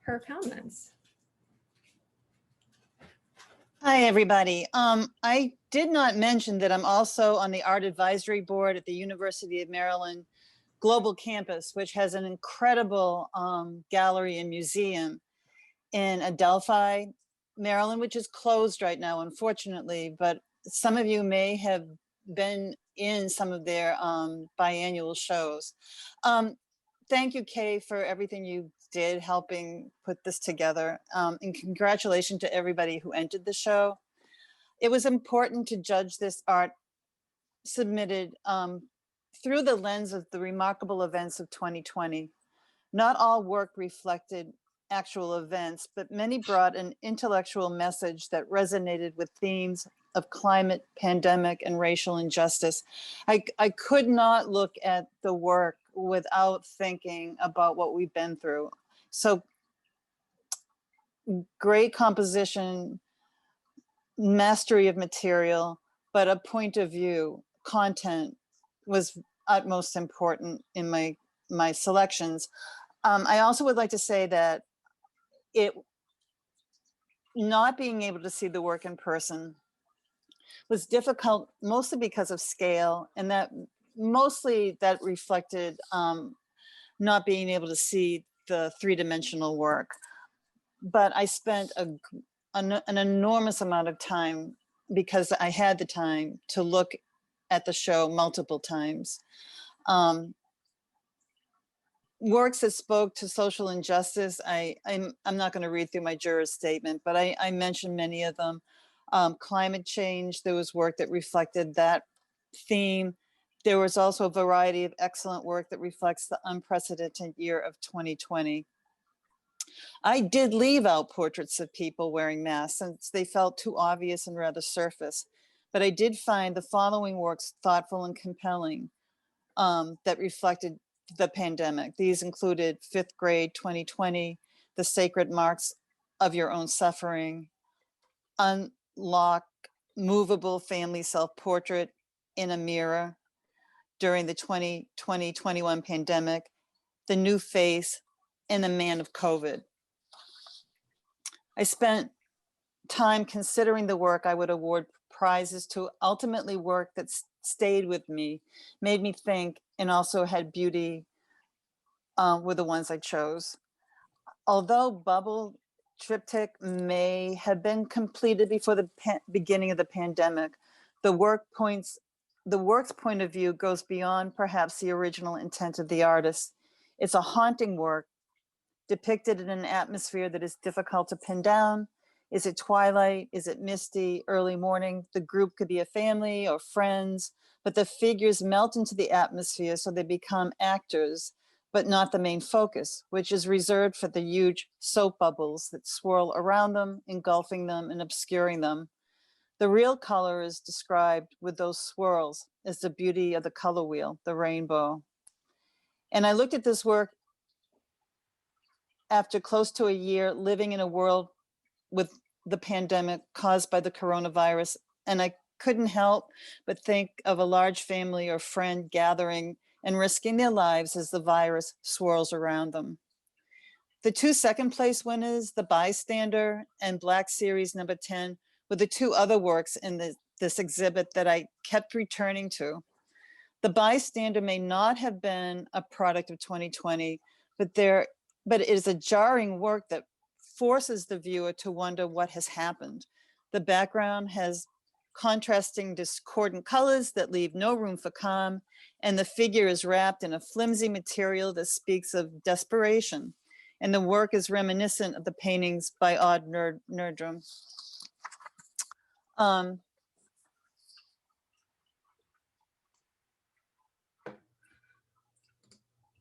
her comments. Hi, everybody. I did not mention that I'm also on the Art Advisory Board at the University of Maryland Global Campus, which has an incredible gallery and museum in Adelphi, Maryland, which is closed right now, unfortunately, but some of you may have been in some of their biannual shows. Thank you, Kay, for everything you did helping put this together. And congratulations to everybody who entered the show. It was important to judge this art submitted through the lens of the remarkable events of 2020. Not all work reflected actual events, but many brought an intellectual message that resonated with themes of climate, pandemic, and racial injustice. I could not look at the work without thinking about what we've been through. So great composition, mastery of material, but a point of view, content was utmost important in my selections. I also would like to say that not being able to see the work in person was difficult, mostly because of scale, and that mostly that reflected not being able to see the three-dimensional work. But I spent an enormous amount of time, because I had the time to look at the show multiple times. Works that spoke to social injustice, I'm not going to read through my juror's statement, but I mentioned many of them. Climate change, there was work that reflected that theme. There was also a variety of excellent work that reflects the unprecedented year of 2020. I did leave out portraits of people wearing masks since they felt too obvious and rather surface, but I did find the following works thoughtful and compelling that reflected the pandemic. These included Fifth Grade 2020, The Sacred Marks of Your Own Suffering, Unlock Movable Family Self-Portrait in a Mirror during the 2020-21 pandemic, The New Face, and The Man of COVID. I spent time considering the work I would award prizes to, ultimately work that stayed with me, made me think, and also had beauty were the ones I chose. Although Bubble Triptych may have been completed before the beginning of the pandemic, the work's point of view goes beyond perhaps the original intent of the artist. It's a haunting work depicted in an atmosphere that is difficult to pin down. Is it twilight? Is it misty, early morning? The group could be a family or friends, but the figures melt into the atmosphere so they become actors, but not the main focus, which is reserved for the huge soap bubbles that swirl around them, engulfing them and obscuring them. The real color is described with those swirls as the beauty of the color wheel, the rainbow. And I looked at this work after close to a year living in a world with the pandemic caused by the coronavirus, and I couldn't help but think of a large family or friend gathering and risking their lives as the virus swirls around them. The two second place winners, The Bystander and Black Series number 10, were the two other works in this exhibit that I kept returning to. The Bystander may not have been a product of 2020, but it is a jarring work that forces the viewer to wonder what has happened. The background has contrasting discordant colors that leave no room for calm, and the figure is wrapped in a flimsy material that speaks of desperation. And the work is reminiscent of the paintings by Odd Nerdrum.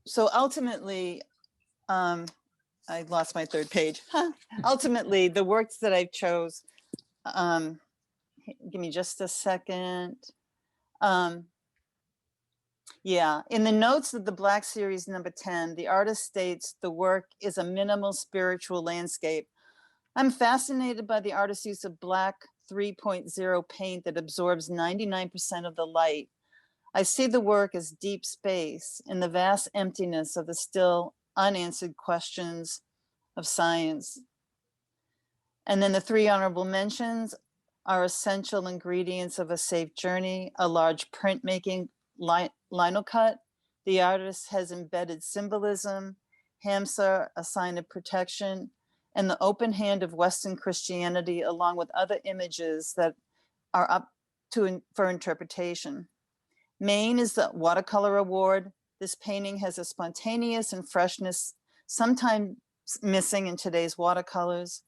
So ultimately, I lost my third page. Ultimately, the works that I chose, give me just a second. Yeah, in the notes of the Black Series number 10, the artist states the work is a minimal spiritual landscape. I'm fascinated by the artist's use of black 3.0 paint that absorbs 99% of the light. I see the work as deep space in the vast emptiness of the still unanswered questions of science. And then the three honorable mentions are essential ingredients of a safe journey, a large printmaking linocut. The artist has embedded symbolism, Hamsa, a sign of protection, and the open hand of Western Christianity, along with other images that are up for interpretation. Maine is the watercolor award. This painting has a spontaneous and freshness, sometimes missing in today's watercolors.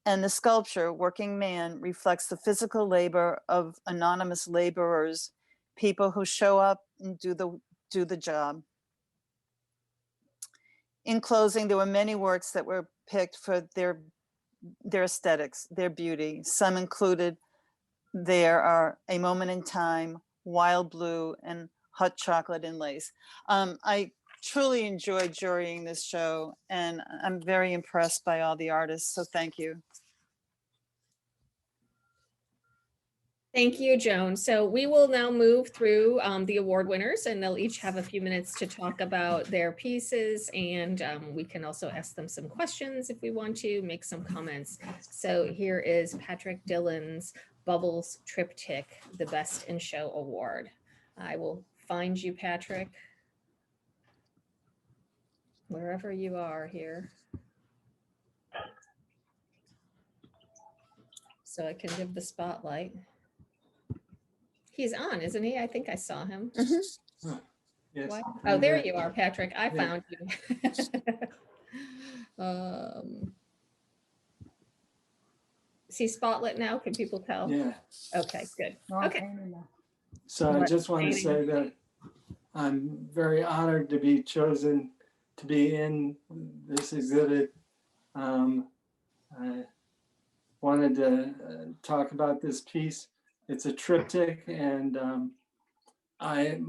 And the sculpture, Working Man, reflects the physical labor of anonymous laborers, people who show up and do the job. In closing, there were many works that were picked for their aesthetics, their beauty. Some included there are A Moment in Time, Wild Blue, and Hot Chocolate and Lace. I truly enjoyed jurying this show, and I'm very impressed by all the artists, so thank you. Thank you, Joan. So we will now move through the award winners, and they'll each have a few minutes to talk about their pieces, and we can also ask them some questions if we want to, make some comments. So here is Patrick Dillon's Bubbles Triptych, the Best in Show Award. I will find you, Patrick, wherever you are here, so I can give the spotlight. He's on, isn't he? I think I saw him. Yes. What? Oh, there you are, Patrick. I found you. Is he spotlit now? Can people tell? Yeah. Okay, good. Okay. So I just want to say that I'm very honored to be chosen to be in this exhibit. I wanted to talk about this piece. It's a triptych, and I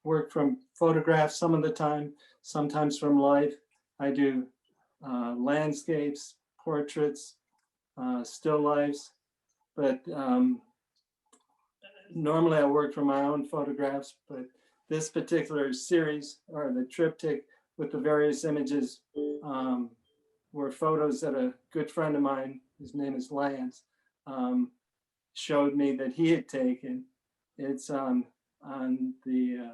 work from photographs some of the time, sometimes from life. I do landscapes, portraits, still lifes, but normally I work from my own photographs, but this particular series, or the triptych with the various images, were photos that a good friend of mine, his name is Lance, showed me that he had taken. It's on the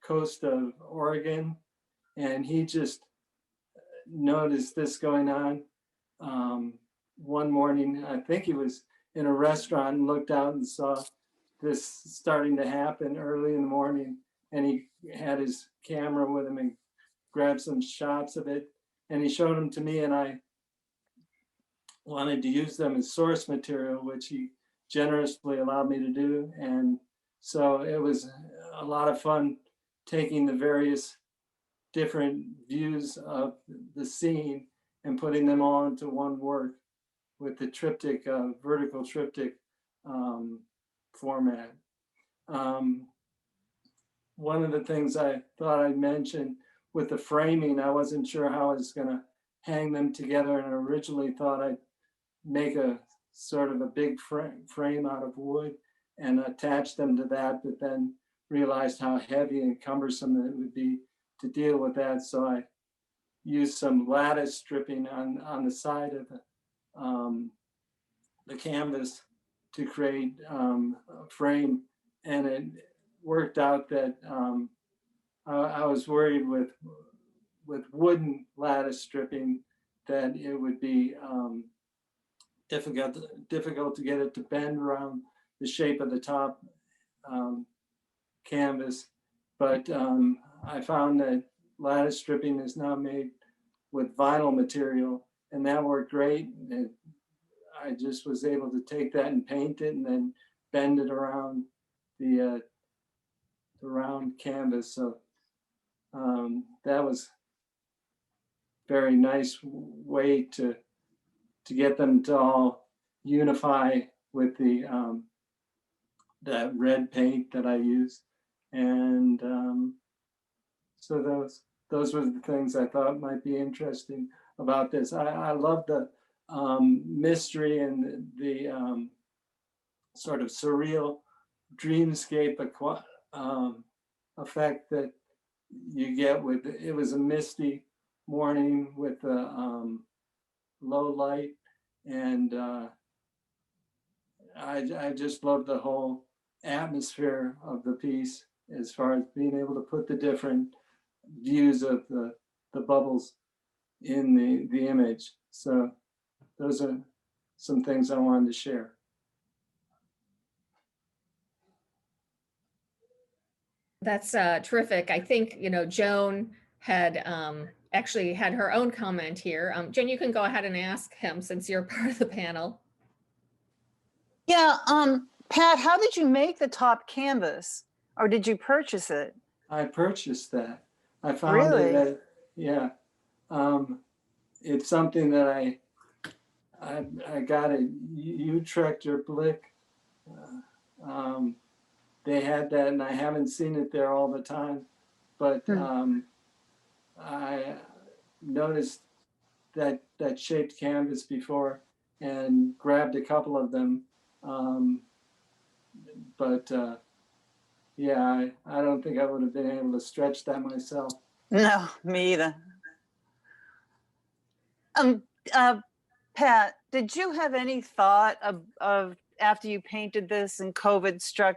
coast of Oregon, and he just noticed this going on. One morning, I think he was in a restaurant and looked out and saw this starting to happen early in the morning, and he had his camera with him and grabbed some shots of it, and he showed them to me, and I wanted to use them as source material, which he generously allowed me to do. And so it was a lot of fun taking the various different views of the scene and putting them all into one work with the triptych, vertical triptych format. One of the things I thought I'd mention with the framing, I wasn't sure how I was gonna hang them together, and originally thought I'd make a sort of a big frame out of wood and attach them to that, but then realized how heavy and cumbersome it would be to deal with that. So I used some lattice stripping on the side of the canvas to create a frame, and it worked out that I was worried with wooden lattice stripping that it would be difficult to get it to bend around the shape of the top canvas. But I found that lattice stripping is now made with vinyl material, and that worked great. I just was able to take that and paint it and then bend it around the round canvas. So that was very nice way to get them to all unify with the that red paint that I used. And so those were the things I thought might be interesting about this. I love the mystery and the sort of surreal dreamscape effect that you get with it. It was a misty morning with a low light, and I just love the whole atmosphere of the piece as far as being able to put the different views of the bubbles in the image. So those are some things I wanted to share. That's terrific. I think, Joan had actually had her own comment here. Joan, you can go ahead and ask him since you're part of the panel. Yeah, Pat, how did you make the top canvas, or did you purchase it? I purchased that. I found Really? it at, yeah. It's something that I got it. Utrecht or Blick. They had that, and I haven't seen it there all the time, but I noticed that shaped canvas before and grabbed a couple of them. Yeah, I don't think I would have been able to stretch that myself. No, me either. Pat, did you have any thought of after you painted this and COVID struck,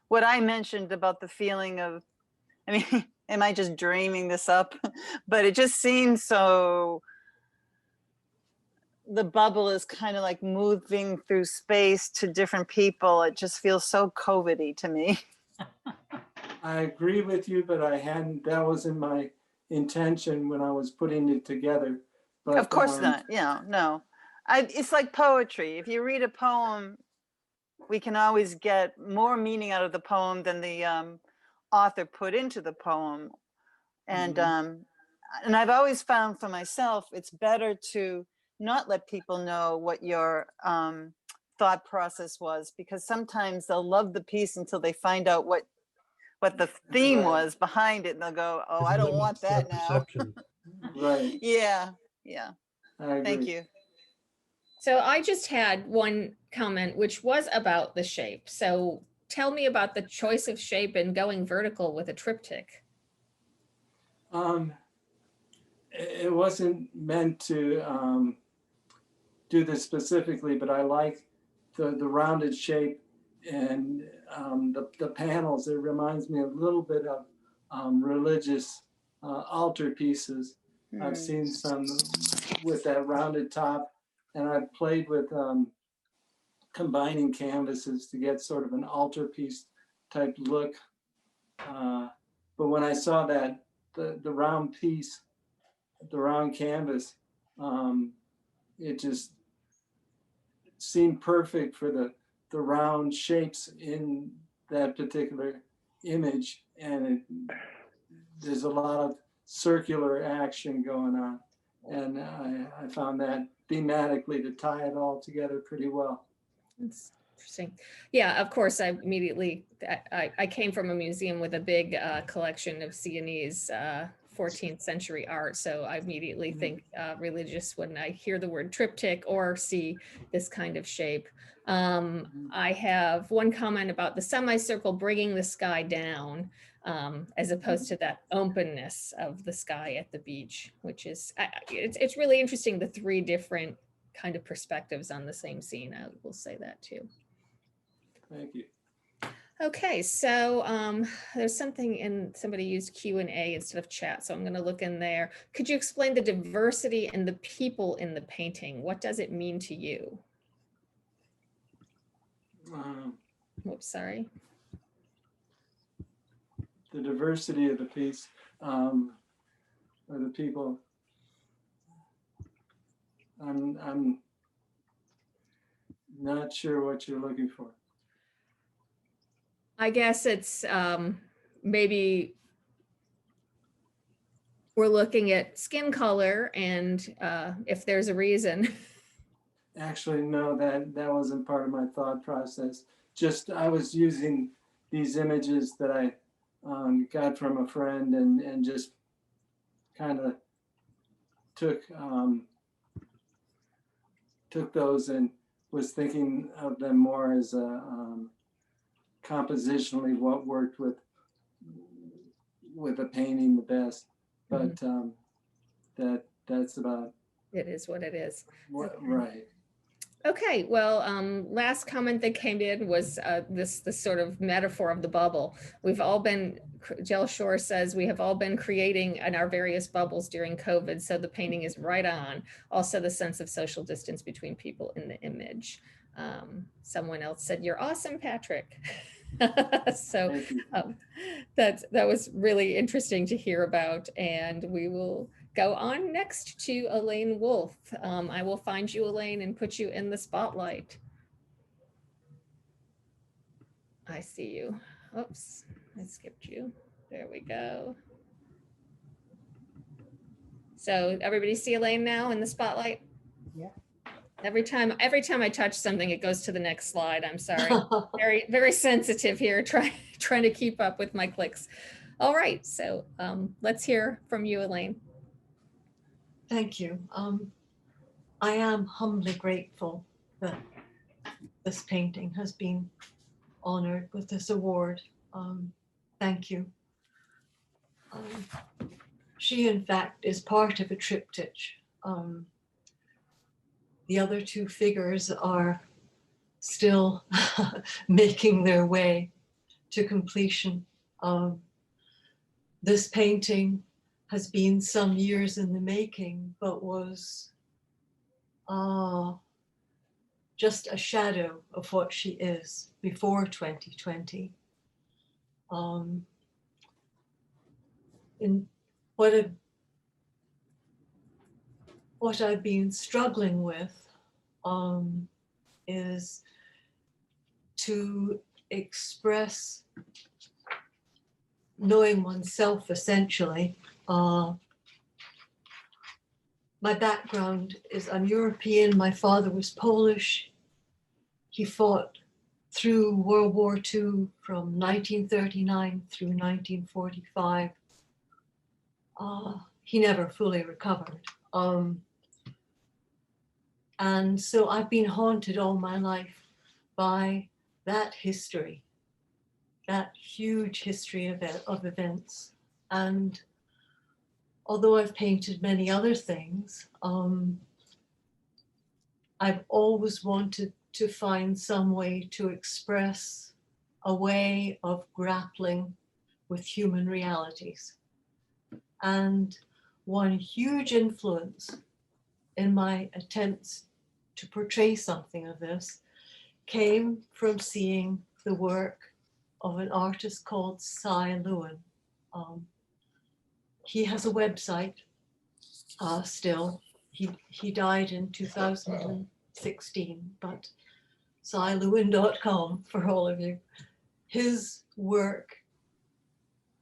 what I mentioned about the feeling of, I mean, am I just dreaming this up? But it just seems so, the bubble is kind of like moving through space to different people. It just feels so COVID-y to me. I agree with you, but that wasn't my intention when I was putting it together. But, of course not. Yeah, no. It's like poetry. If you read a poem, we can always get more meaning out of the poem than the author put into the poem. And and I've always found for myself, it's better to not let people know what your thought process was, because sometimes they'll love the piece until they find out what the theme was behind it, and they'll go, oh, I don't want that now. Right. Yeah. I agree. Thank you. So I just had one comment, which was about the shape. So tell me about the choice of shape and going vertical with a triptych. It wasn't meant to do this specifically, but I like the rounded shape and the panels. It reminds me a little bit of religious altar pieces. I've seen some with that rounded top, and I've played with combining canvases to get sort of an altarpiece type look. But when I saw that, the round piece, the round canvas, it just seemed perfect for the round shapes in that particular image. And there's a lot of circular action going on. And I found that thematically to tie it all together pretty well. That's interesting. Yeah, of course, I immediately, I came from a museum with a big collection of Sienese 14th century art. So I immediately think religious when I hear the word triptych or see this kind of shape. I have one comment about the semicircle bringing the sky down, as opposed to that openness of the sky at the beach, which is, it's really interesting, the three different kind of perspectives on the same scene. I will say that too. Thank you. Okay, so there's something in, somebody used Q&A instead of chat, so I'm going to look in there. Could you explain the diversity and the people in the painting? What does it mean to you? Oops, sorry. The diversity of the piece, or the people. I'm not sure what you're looking for. I guess it's maybe we're looking at skin color and if there's a reason. Actually, no, that wasn't part of my thought process. Just I was using these images that I got from a friend and just kind of took those and was thinking of them more as a compositionally what worked with a painting the best. But that's about it is what it is. What, right. Okay, well, last comment that came in was this sort of metaphor of the bubble. We've all been, Jill Shore says, we have all been creating in our various bubbles during COVID, so the painting is right on. Also the sense of social distance between people in the image. Someone else said, you're awesome, Patrick. So that was really interesting to hear about, and we will go on next to Elaine Wolfe. I will find you, Elaine, and put you in the spotlight. I see you. Oops, I skipped you. There we go. So everybody see Elaine now in the spotlight? Yeah. Every time I touch something, it goes to the next slide. I'm sorry. Very sensitive here, trying to keep up with my clicks. All right, so let's hear from you, Elaine. Thank you. I am humbly grateful that this painting has been honored with this award. Thank you. She, in fact, is part of a triptych. The other two figures are still making their way to completion. This painting has been some years in the making, but was just a shadow of what she is before 2020. In what I've been struggling with is to express knowing oneself, essentially. My background is I'm European. My father was Polish. He fought through World War II from 1939 through 1945. He never fully recovered. And so I've been haunted all my life by that history, that huge history of events. And although I've painted many other things, I've always wanted to find some way to express a way of grappling with human realities. And one huge influence in my attempts to portray something of this came from seeing the work of an artist called Psy Lewin. He has a website still. He died in 2016, but psylewin.com for all of you. His work,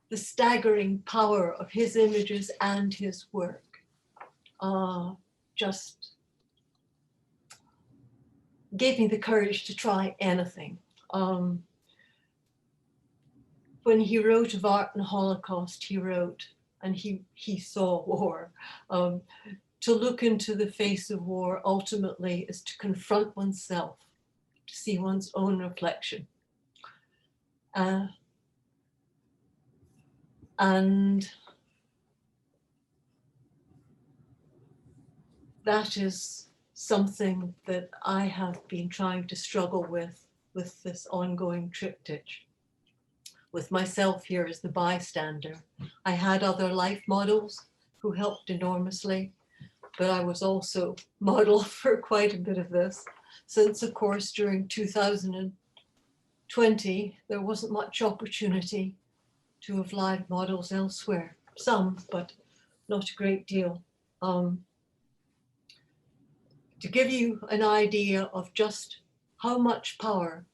the staggering power of his images and his work, just gave me the courage to try anything. When he wrote of art and Holocaust, he wrote, and he saw war. To look into the face of war ultimately is to confront oneself, to see one's own reflection. And that is something that I have been trying to struggle with this ongoing triptych. With myself here as the bystander. I had other life models who helped enormously, but I was also model for quite a bit of this, since of course during 2020, there wasn't much opportunity to have live models elsewhere. Some, but not a great deal. To give you an idea of just how much power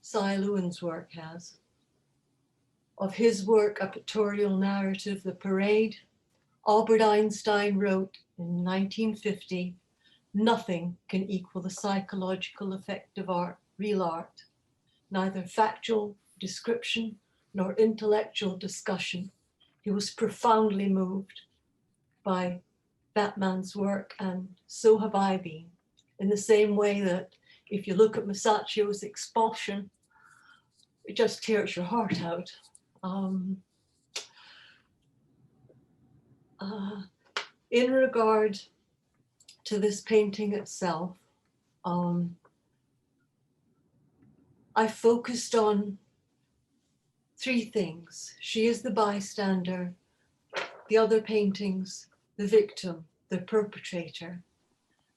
Psy Lewin's work has, of his work, A Pictorial Narrative, The Parade, Albert Einstein wrote in 1950, nothing can equal the psychological effect of art, real art, neither factual description nor intellectual discussion. He was profoundly moved by Batman's work, and so have I been, in the same way that if you look at Masaccio's Expulsion, it just tears your heart out. In regard to this painting itself, I focused on three things. She is the bystander, the other paintings, the victim, the perpetrator.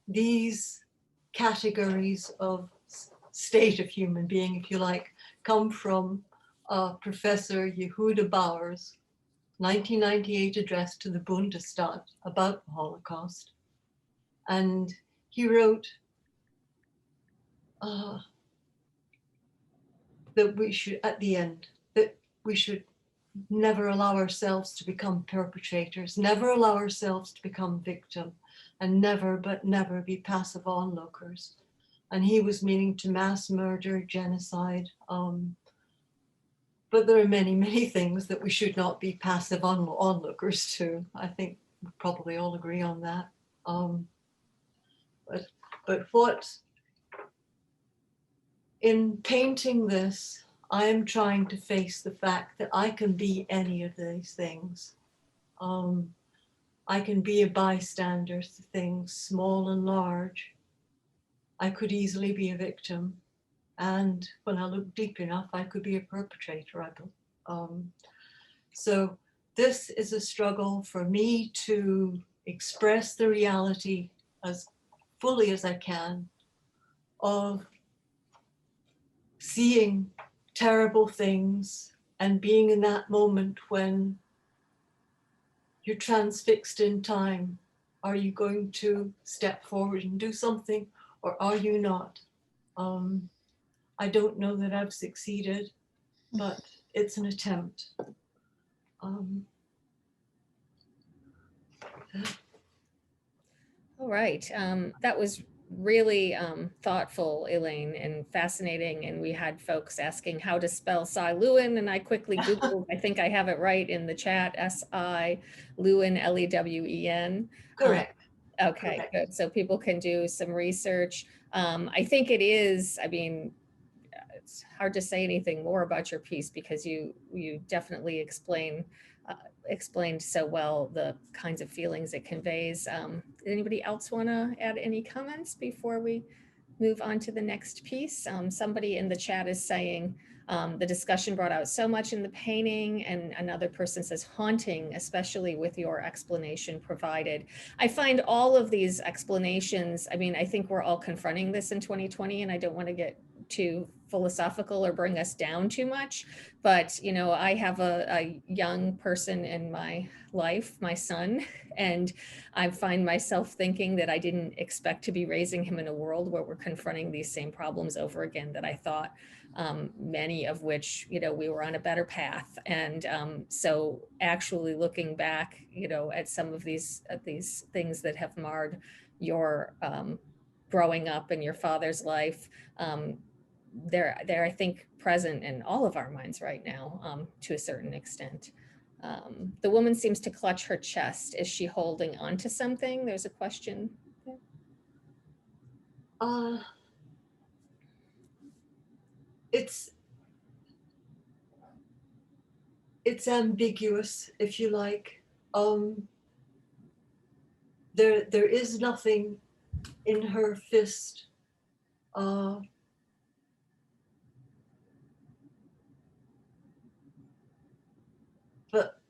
These categories of state of human being, if you like, come from Professor Yehuda Bauer's 1998 address to the Bundestag about the Holocaust. And he wrote that we should, at the end, that we should never allow ourselves to become perpetrators, never allow ourselves to become victim, and never, but never be passive onlookers. And he was meaning to mass murder, genocide. But there are many, many things that we should not be passive onlookers to. I think we probably all agree on that. But what, in painting this, I am trying to face the fact that I can be any of these things. I can be a bystander to things small and large. I could easily be a victim. And when I look deep enough, I could be a perpetrator. So this is a struggle for me to express the reality as fully as I can of seeing terrible things and being in that moment when you're transfixed in time. Are you going to step forward and do something, or are you not? I don't know that I've succeeded, but it's an attempt. All right, that was really thoughtful, Elaine, and fascinating. And we had folks asking how to spell Psy Lewin, and I quickly Googled, I think I have it right in the chat, S-I Lewin, L-E-W-E-N. Correct. Okay, Correct. good. So people can do some research. I think it is, I mean, it's hard to say anything more about your piece because you definitely explained so well the kinds of feelings it conveys. Anybody else want to add any comments before we move on to the next piece? Somebody in the chat is saying the discussion brought out so much in the painting, and another person says haunting, especially with your explanation provided. I find all of these explanations, I mean, I think we're all confronting this in 2020, and I don't want to get too philosophical or bring us down too much, but you know, I have a young person in my life, my son, and I find myself thinking that I didn't expect to be raising him in a world where we're confronting these same problems over again, that I thought many of which, you know, we were on a better path. And so actually looking back, you know, at some of these things that have marred your growing up in your father's life, they're I think present in all of our minds right now, to a certain extent. The woman seems to clutch her chest. Is she holding on to something? There's a question there. It's ambiguous, if you like. There is nothing in her fist. But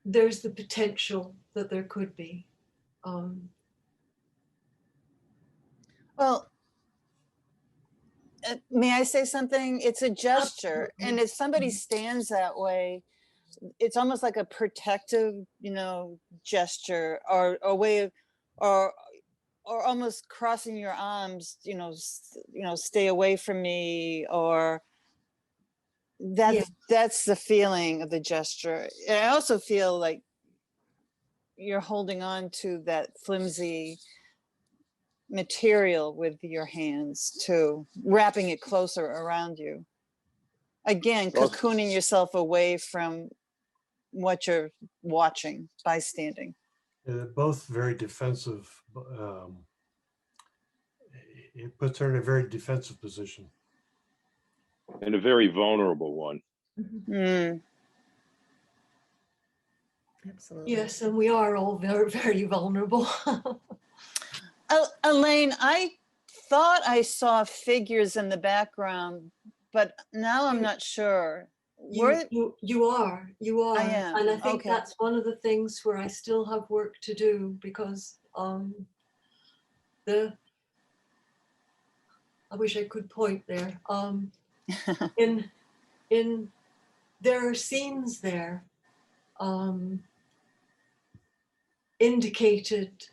there's the potential that there could be. Well, may I say something? It's a gesture. Absolutely. And if somebody stands that way, it's almost like a protective, you know, gesture, or a way of, or almost crossing your arms, you know, stay away from me, or that's the feeling of the gesture. And I also feel like you're holding on to that flimsy material with your hands too, wrapping it closer around you. Again, cocooning yourself away from what you're watching by standing. Both very defensive. It puts her in a very defensive position. And a very vulnerable one. Mm. Absolutely. Yes, and we are all very, very vulnerable. Elaine, I thought I saw figures in the background, but now I'm not sure. You are. I am. And I think Okay. that's one of the things where I still have work to do, because I wish I could point there. There are scenes there indicated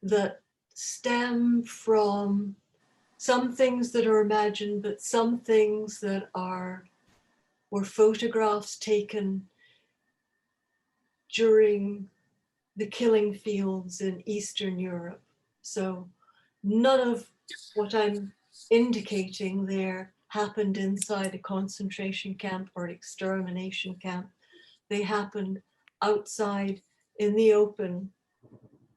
that stem from some things that are imagined, but some things that were photographs taken during the killing fields in Eastern Europe. So none of what I'm indicating there happened inside a concentration camp or extermination camp. They happened outside in the open,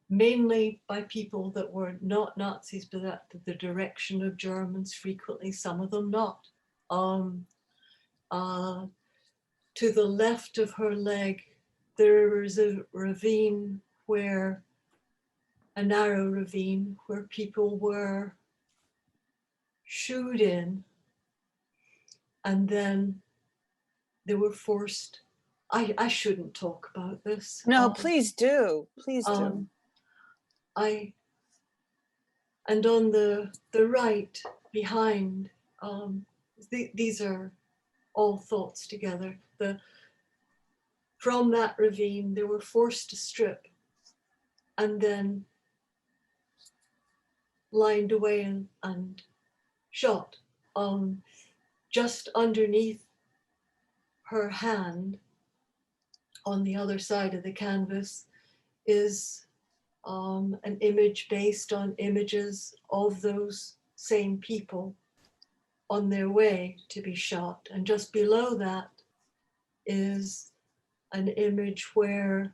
mainly by people that were not Nazis, but at the direction of Germans, frequently, some of them not. To the left of her leg, there is a ravine where, a narrow ravine where people were shooed in, and then they were forced. I shouldn't talk about this. No, please do. Please do. And on the right behind, these are all thoughts together. From that ravine, they were forced to strip and then lined away and shot. Just underneath her hand, on the other side of the canvas, is an image based on images of those same people on their way to be shot. And just below that is an image where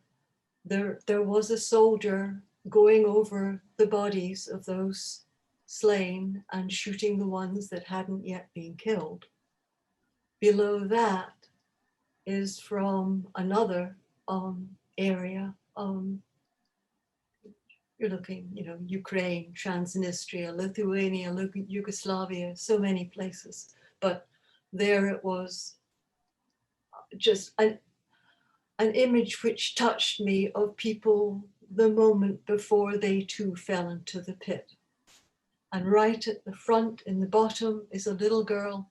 there was a soldier going over the bodies of those slain and shooting the ones that hadn't yet been killed. Below that is from another area. You're looking, Ukraine, Transnistria, Lithuania, Yugoslavia, so many places. But there it was, just an image which touched me of people the moment before they too fell into the pit. And right at the front, in the bottom, is a little girl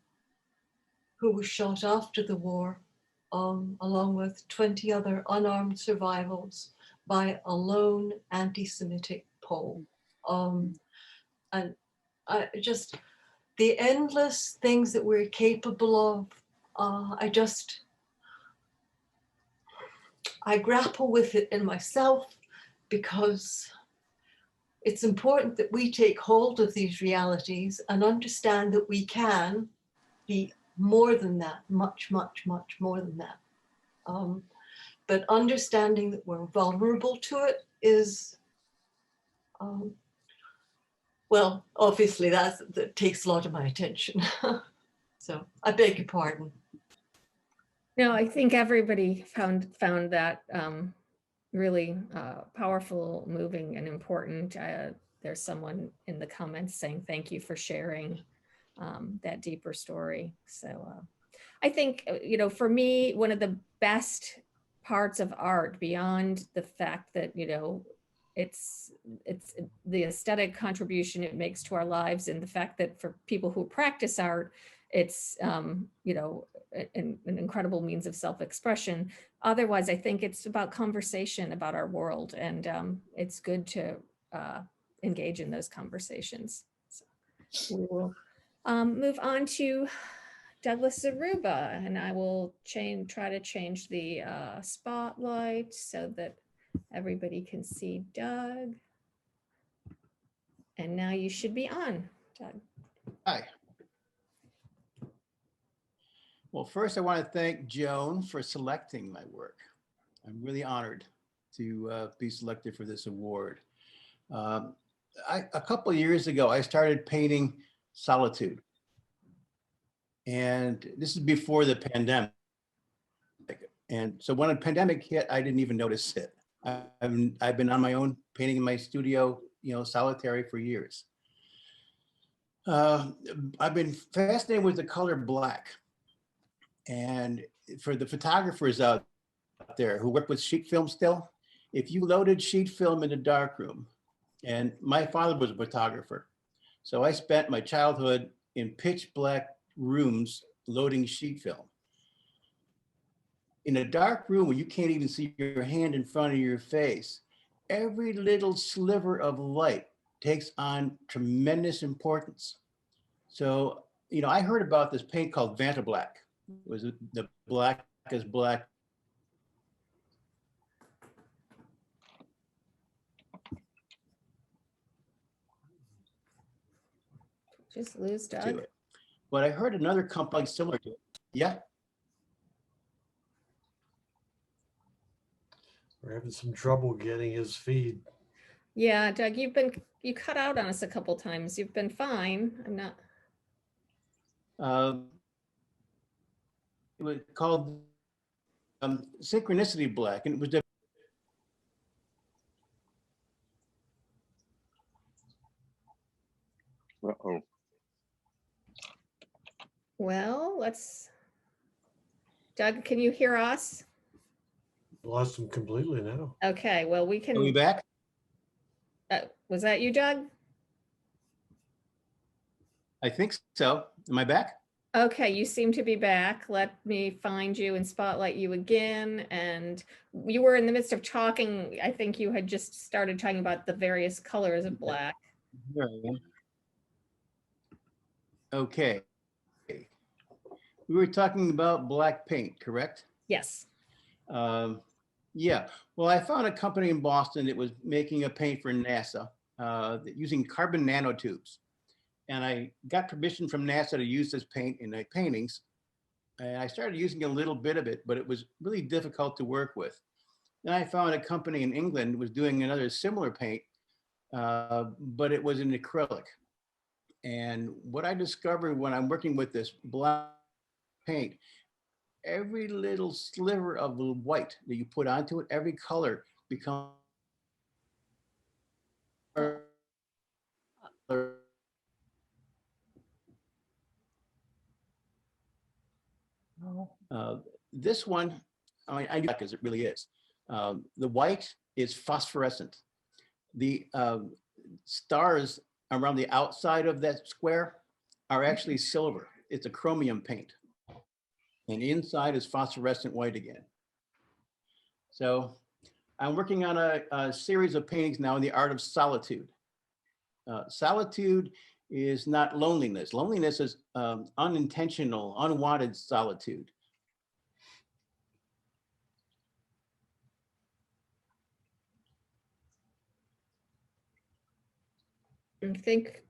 who was shot after the war, along with 20 other unarmed survivals by a lone anti-Semitic Pole. And the endless things that we're capable of, I grapple with it in myself, because it's important that we take hold of these realities and understand that we can be more than that, much, much, much more than that. But understanding that we're vulnerable to it is, well, obviously that takes a lot of my attention. So I beg your pardon. No, I think everybody found that really powerful, moving, and important. There's someone in the comments saying thank you for sharing that deeper story. So I think, for me, one of the best parts of art, beyond the fact that, it's the aesthetic contribution it makes to our lives, and the fact that for people who practice art, it's an incredible means of self-expression. Otherwise, I think it's about conversation about our world, and it's good to engage in those conversations. So we will move on to Douglas Aruba, and I will try to change the spotlight so that everybody can see Doug. And now you should be on, Doug. Hi. Well, first I want to thank Joan for selecting my work. I'm really honored to be selected for this award. A couple of years ago, I started painting solitude. And this is before the pandemic. And so when the pandemic hit, I didn't even notice it. I've been on my own painting in my studio, solitary for years. I've been fascinated with the color black. And for the photographers out there who work with sheet film still, if you loaded sheet film in a darkroom, and my father was a photographer, so I spent my childhood in pitch black rooms loading sheet film. In a dark room where you can't even see your hand in front of your face, every little sliver of light takes on tremendous importance. So, I heard about this paint called Vavalaqua. Was it the black is black? Just lose to Doug. it. But I heard another company similar to it. Yeah. We're having some trouble getting his feed. Yeah, Doug, you cut out on us a couple times. You've been fine. I'm not. It was called Synchronicity Black, and it was the Uh-oh. Well, Doug, can you hear us? Lost him completely now. Okay, well, we Are we can, back? was that you, Doug? I think so. Am I back? Okay, you seem to be back. Let me find you and spotlight you again. And you were in the midst of talking. I think you had just started talking about the various colors of black. There I am. Okay. We were talking about black paint, correct? Yes. Yeah. Well, I found a company in Boston that was making a paint for NASA using carbon nanotubes. And I got permission from NASA to use this paint in my paintings. And I started using a little bit of it, but it was really difficult to work with. Then I found a company in England that was doing another similar paint, but it was in acrylic. And what I discovered when I'm working with this black paint, every little sliver of the white that you put onto it, every color becomes this one, I do because it really is. The white is phosphorescent. The stars around the outside of that square are actually silver. It's a chromium paint. And inside is phosphorescent white again. So I'm working on a series of paintings now in the art of solitude. Solitude is not loneliness. Loneliness is unintentional, unwanted solitude. I think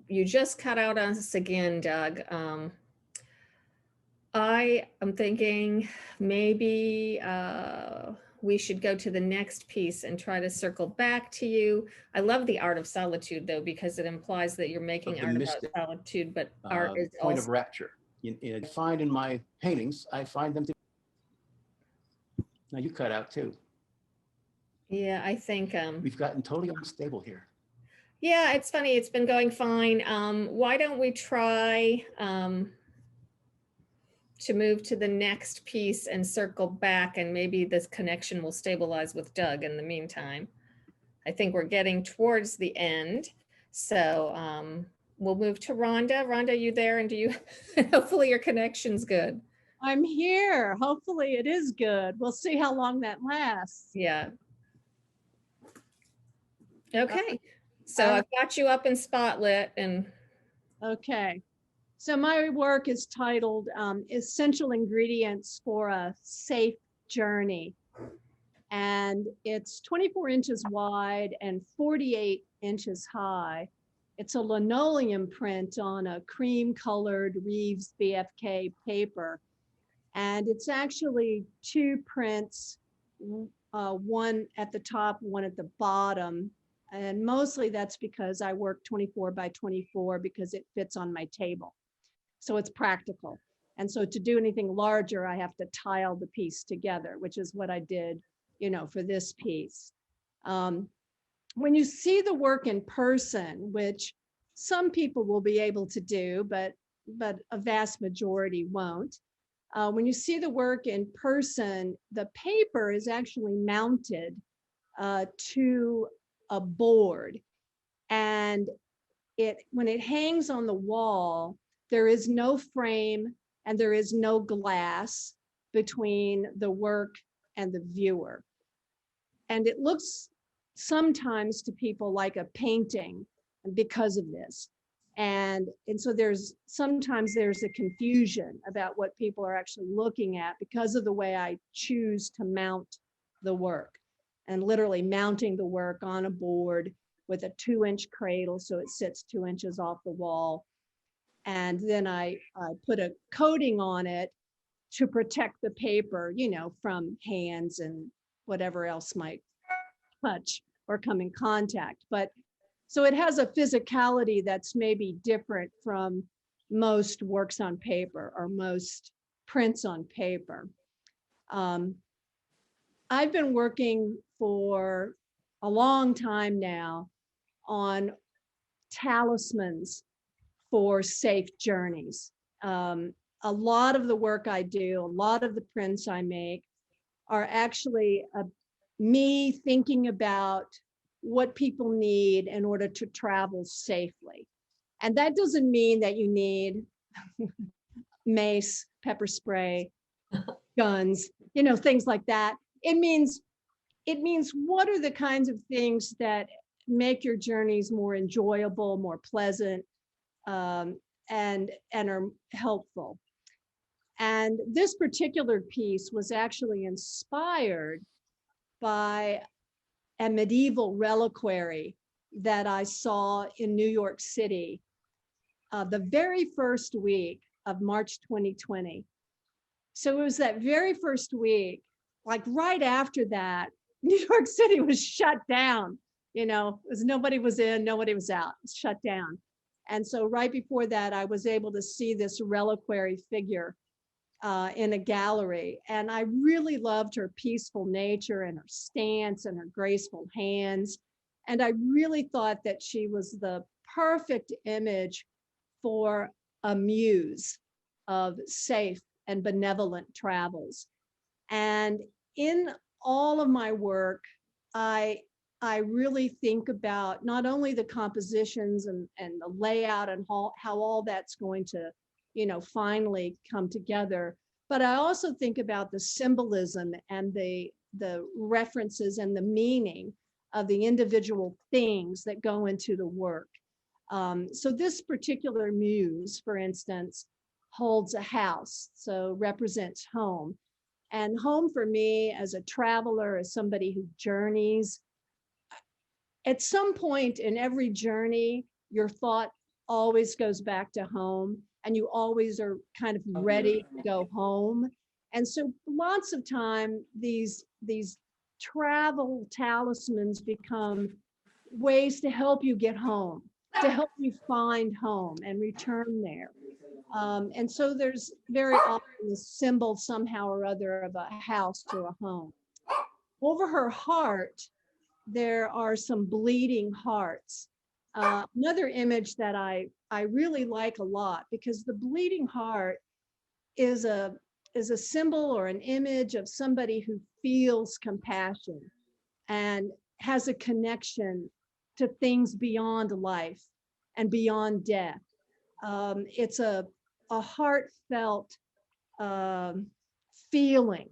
you just cut out on us again, Doug. I am thinking maybe we should go to the next piece and try to circle back to you. I love the art of solitude, though, because it implies that you're making art about solitude, but art is point also of rapture. I find in my paintings, I find them to. Now you cut out too. Yeah, I think we've gotten totally unstable here. Yeah, it's funny. It's been going fine. Why don't we try to move to the next piece and circle back, and maybe this connection will stabilize with Doug in the meantime. I think we're getting towards the end. So we'll move to Rhonda. Rhonda, you there? And do you, hopefully your connection's good. I'm here. Hopefully it is good. We'll see how long that lasts. Yeah. Okay. So I've got you up in Spotlit and. Okay. So my work is titled Essential Ingredients for a Safe Journey. And it's 24 inches wide and 48 inches high. It's a linoleum print on a cream colored Reeves BFK paper. And it's actually two prints, one at the top, one at the bottom. And mostly that's because I work 24 by 24 because it fits on my table. So it's practical. And so to do anything larger, I have to tile the piece together, which is what I did, for this piece. When you see the work in person, which some people will be able to do, but a vast majority won't. When you see the work in person, the paper is actually mounted to a board. And when it hangs on the wall, there is no frame and there is no glass between the work and the viewer. And it looks sometimes to people like a painting because of this. And so sometimes there's a confusion about what people are actually looking at because of the way I choose to mount the work, and literally mounting the work on a board with a 2-inch cradle so it sits 2 inches off the wall. And then I put a coating on it to protect the paper, you know, from hands and whatever else might touch or come in contact. But so it has a physicality that's maybe different from most works on paper or most prints on paper. I've been working for a long time now on talismans for safe journeys. A lot of the work I do, a lot of the prints I make are actually me thinking about what people need in order to travel safely. And that doesn't mean that you need mace, pepper spray, guns, you know, things like that. It means what are the kinds of things that make your journeys more enjoyable, more pleasant, and are helpful. And this particular piece was actually inspired by a medieval reliquary that I saw in New York City the very first week of March 2020. So it was that very first week, like right after that, New York City was shut down. You know, nobody was in, nobody was out, it was shut down. And so right before that, I was able to see this reliquary figure in a gallery. And I really loved her peaceful nature and her stance and her graceful hands. And I really thought that she was the perfect image for a muse of safe and benevolent travels. And in all of my work, I really think about not only the compositions and the layout and how all that's going to, you know, finally come together, but I also think about the symbolism and the references and the meaning of the individual things that go into the work. So this particular muse, for instance, holds a house, so represents home. And home for me as a traveler, as somebody who journeys, at some point in every journey, your thought always goes back to home and you always are kind of ready to go home. And so lots of time, these travel talismans become ways to help you get home, to help you find home and return there. And so there's very often this symbol somehow or other of a house or a home. Over her heart, there are some bleeding hearts. Another image that I really like a lot, because the bleeding heart is a symbol or an image of somebody who feels compassion and has a connection to things beyond life and beyond death. It's a heartfelt feeling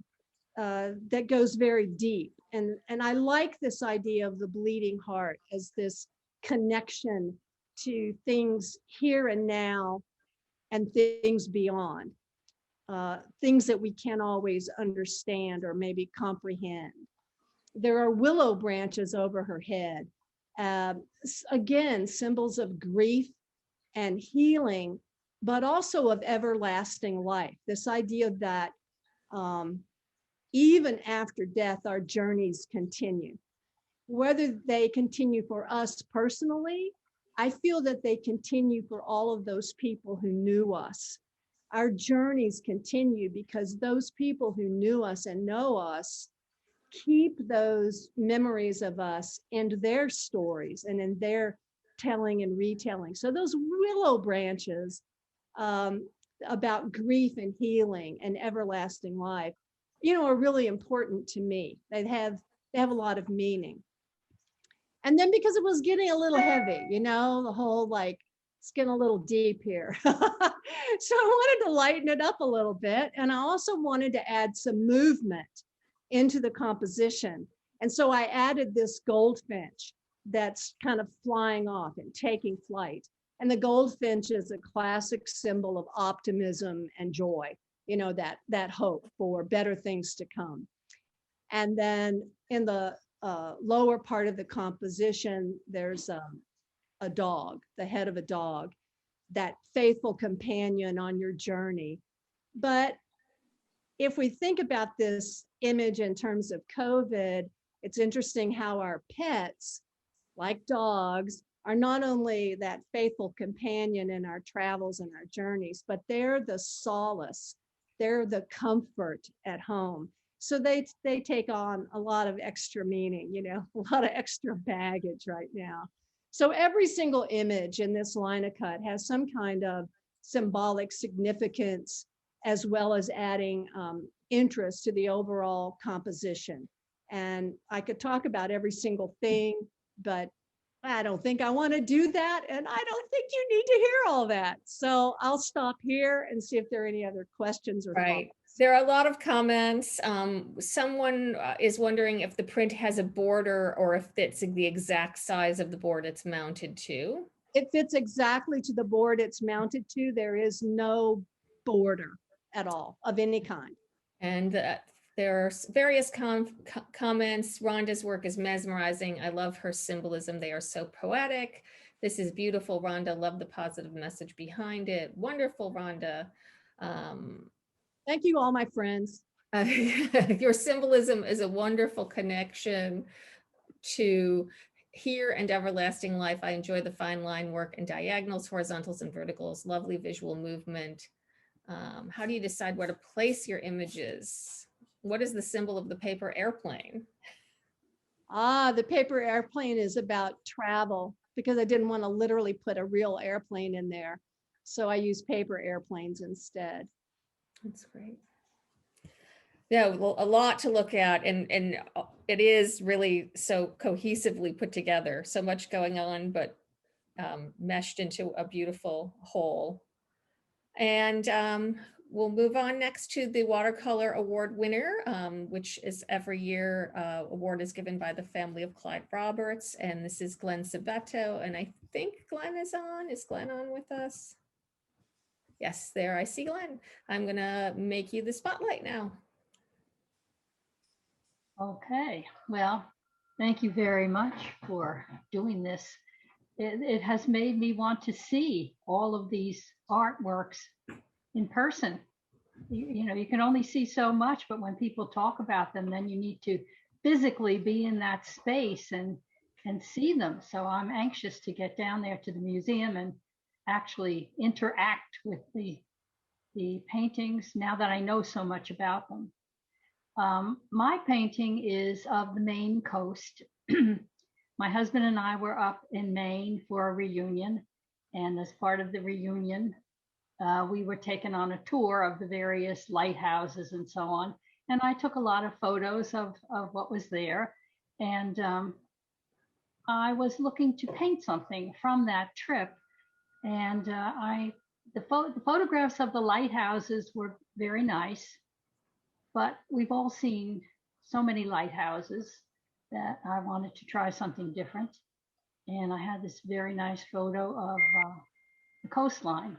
that goes very deep. And I like this idea of the bleeding heart as this connection to things here and now and things beyond, things that we can't always understand or maybe comprehend. There are willow branches over her head. Again, symbols of grief and healing, but also of everlasting life. This idea that even after death, our journeys continue. Whether they continue for us personally, I feel that they continue for all of those people who knew us. Our journeys continue because those people who knew us and know us keep those memories of us in their stories and in their telling and retelling. So those willow branches about grief and healing and everlasting life, you know, are really important to me. They have a lot of meaning. And then because it was getting a little heavy, you know, the whole like, it's getting a little deep here. So I wanted to lighten it up a little bit. And I also wanted to add some movement into the composition. And so I added this goldfinch that's kind of flying off and taking flight. And the goldfinch is a classic symbol of optimism and joy, you know, that hope for better things to come. And then in the lower part of the composition, there's a dog, the head of a dog that faithful companion on your journey. But if we think about this image in terms of COVID, it's interesting how our pets, like dogs, are not only that faithful companion in our travels and our journeys, but they're the solace, they're the comfort at home. So they take on a lot of extra meaning, you know, a lot of extra baggage right now. So every single image in this line of cut has some kind of symbolic significance, as well as adding interest to the overall composition. And I could talk about every single thing, but I don't think I want to do that. And I don't think you need to hear all that. So I'll stop here and see if there are any other questions or Right. thoughts. There are a lot of comments. Someone is wondering if the print has a border or if it's the exact size of the board it's mounted to. It fits exactly to the board it's mounted to. There is no border at all of any kind. And there are various comments. Rhonda's work is mesmerizing. I love her symbolism. They are so poetic. This is beautiful, Rhonda. Love the positive message behind it. Wonderful, Rhonda. Thank you, all my friends. Your symbolism is a wonderful connection to here and everlasting life. I enjoy the fine line work and diagonals, horizontals, and verticals. Lovely visual movement. How do you decide where to place your images? What is the symbol of the paper airplane? The paper airplane is about travel, because I didn't want to literally put a real airplane in there. So I use paper airplanes instead. That's great. Yeah, well, a lot to look at, and it is really so cohesively put together. So much going on, but meshed into a beautiful whole. And we'll move on next to the watercolor award winner, which is every year award is given by the family of Clyde Roberts. And this is Glenn Savato. And I think Glenn is on. Is Glenn on with us? Yes, there I see Glenn. I'm gonna make you the spotlight now. Okay, well, thank you very much for doing this. It has made me want to see all of these artworks in person. You know, you can only see so much, but when people talk about them, then you need to physically be in that space and see them. So I'm anxious to get down there to the museum and actually interact with the paintings now that I know so much about them. My painting is of the Maine coast. My husband and I were up in Maine for a reunion, and as part of the reunion, we were taken on a tour of the various lighthouses and so on. And I took a lot of photos of what was there. And I was looking to paint something from that trip. And the photographs of the lighthouses were very nice, but we've all seen so many lighthouses that I wanted to try something different. And I had this very nice photo of the coastline.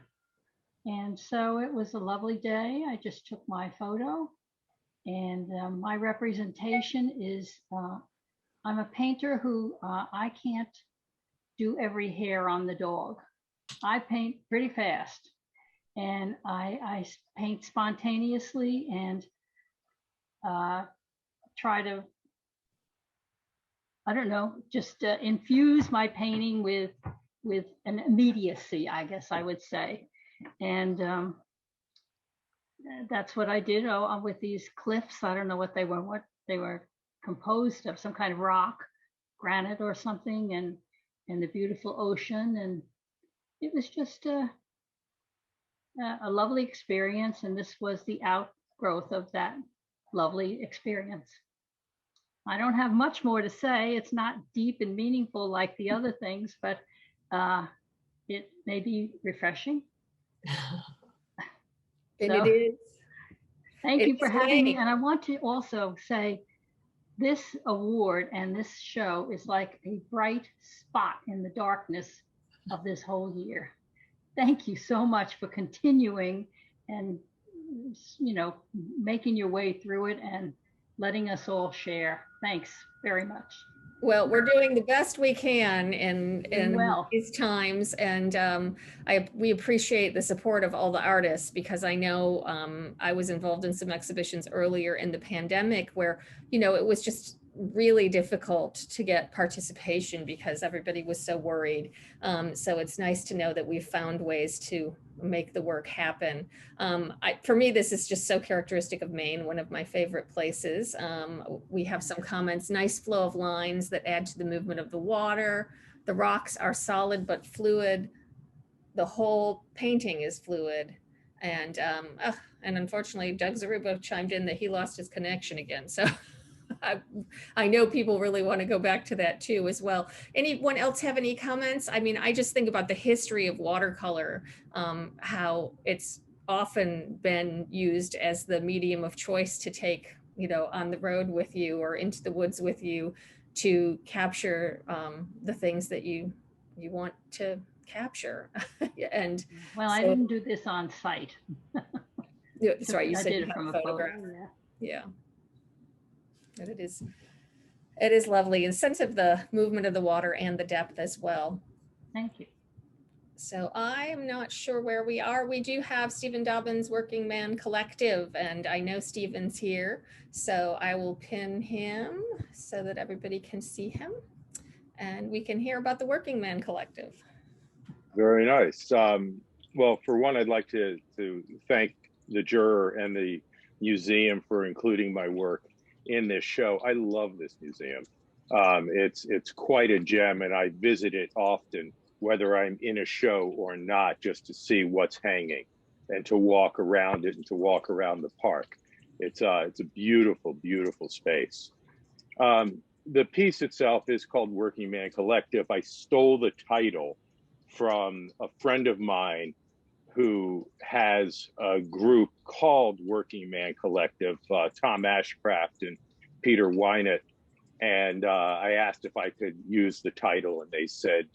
And so it was a lovely day. I just took my photo, and my representation is, I'm a painter who I can't do every hair on the dog. I paint pretty fast, and I paint spontaneously and try to, I don't know, just infuse my painting with an immediacy, I guess I would say. And that's what I did with these cliffs. I don't know what they were composed of, some kind of rock, granite or something, and the beautiful ocean. And it was just a lovely experience. And this was the outgrowth of that lovely experience. I don't have much more to say. It's not deep and meaningful like the other things, but it may be refreshing. And it is. Thank you for having me. And I want to also say this award and this show is like a bright spot in the darkness of this whole year. Thank you so much for continuing and, you know, making your way through it and letting us all share. Thanks very much. Well, we're doing the best we can in Well. these times, and we appreciate the support of all the artists, because I know I was involved in some exhibitions earlier in the pandemic where, you know, it was just really difficult to get participation because everybody was so worried. So it's nice to know that we've found ways to make the work happen. For me, this is just so characteristic of Maine, one of my favorite places. We have some comments, nice flow of lines that add to the movement of the water. The rocks are solid but fluid. The whole painting is fluid. And unfortunately, Doug Aruba chimed in that he lost his connection again. So I know people really want to go back to that too as well. Anyone else have any comments? I mean, I just think about the history of watercolor, how it's often been used as the medium of choice to take, you know, on the road with you or into the woods with you to capture the things that you want to capture. And well, I didn't do this on site. That's right. You I said did you it had from a a photograph. photo. Yeah. And it is lovely, and sense of the movement of the water and the depth as well. Thank you. So I am not sure where we are. We do have Stephen Dobbins Working Man Collective, and I know Stephen's here, so I will pin him so that everybody can see him and we can hear about the Working Man Collective. Very nice. Well, for one, I'd like to thank the juror and the museum for including my work in this show. I love this museum. It's quite a gem, and I visit it often, whether I'm in a show or not, just to see what's hanging and to walk around it and to walk around the park. It's a beautiful, beautiful space. The piece itself is called Working Man Collective. I stole the title from a friend of mine who has a group called Working Man Collective, Tom Ashcraft and Peter Wynett. And I asked if I could use the title, and they said,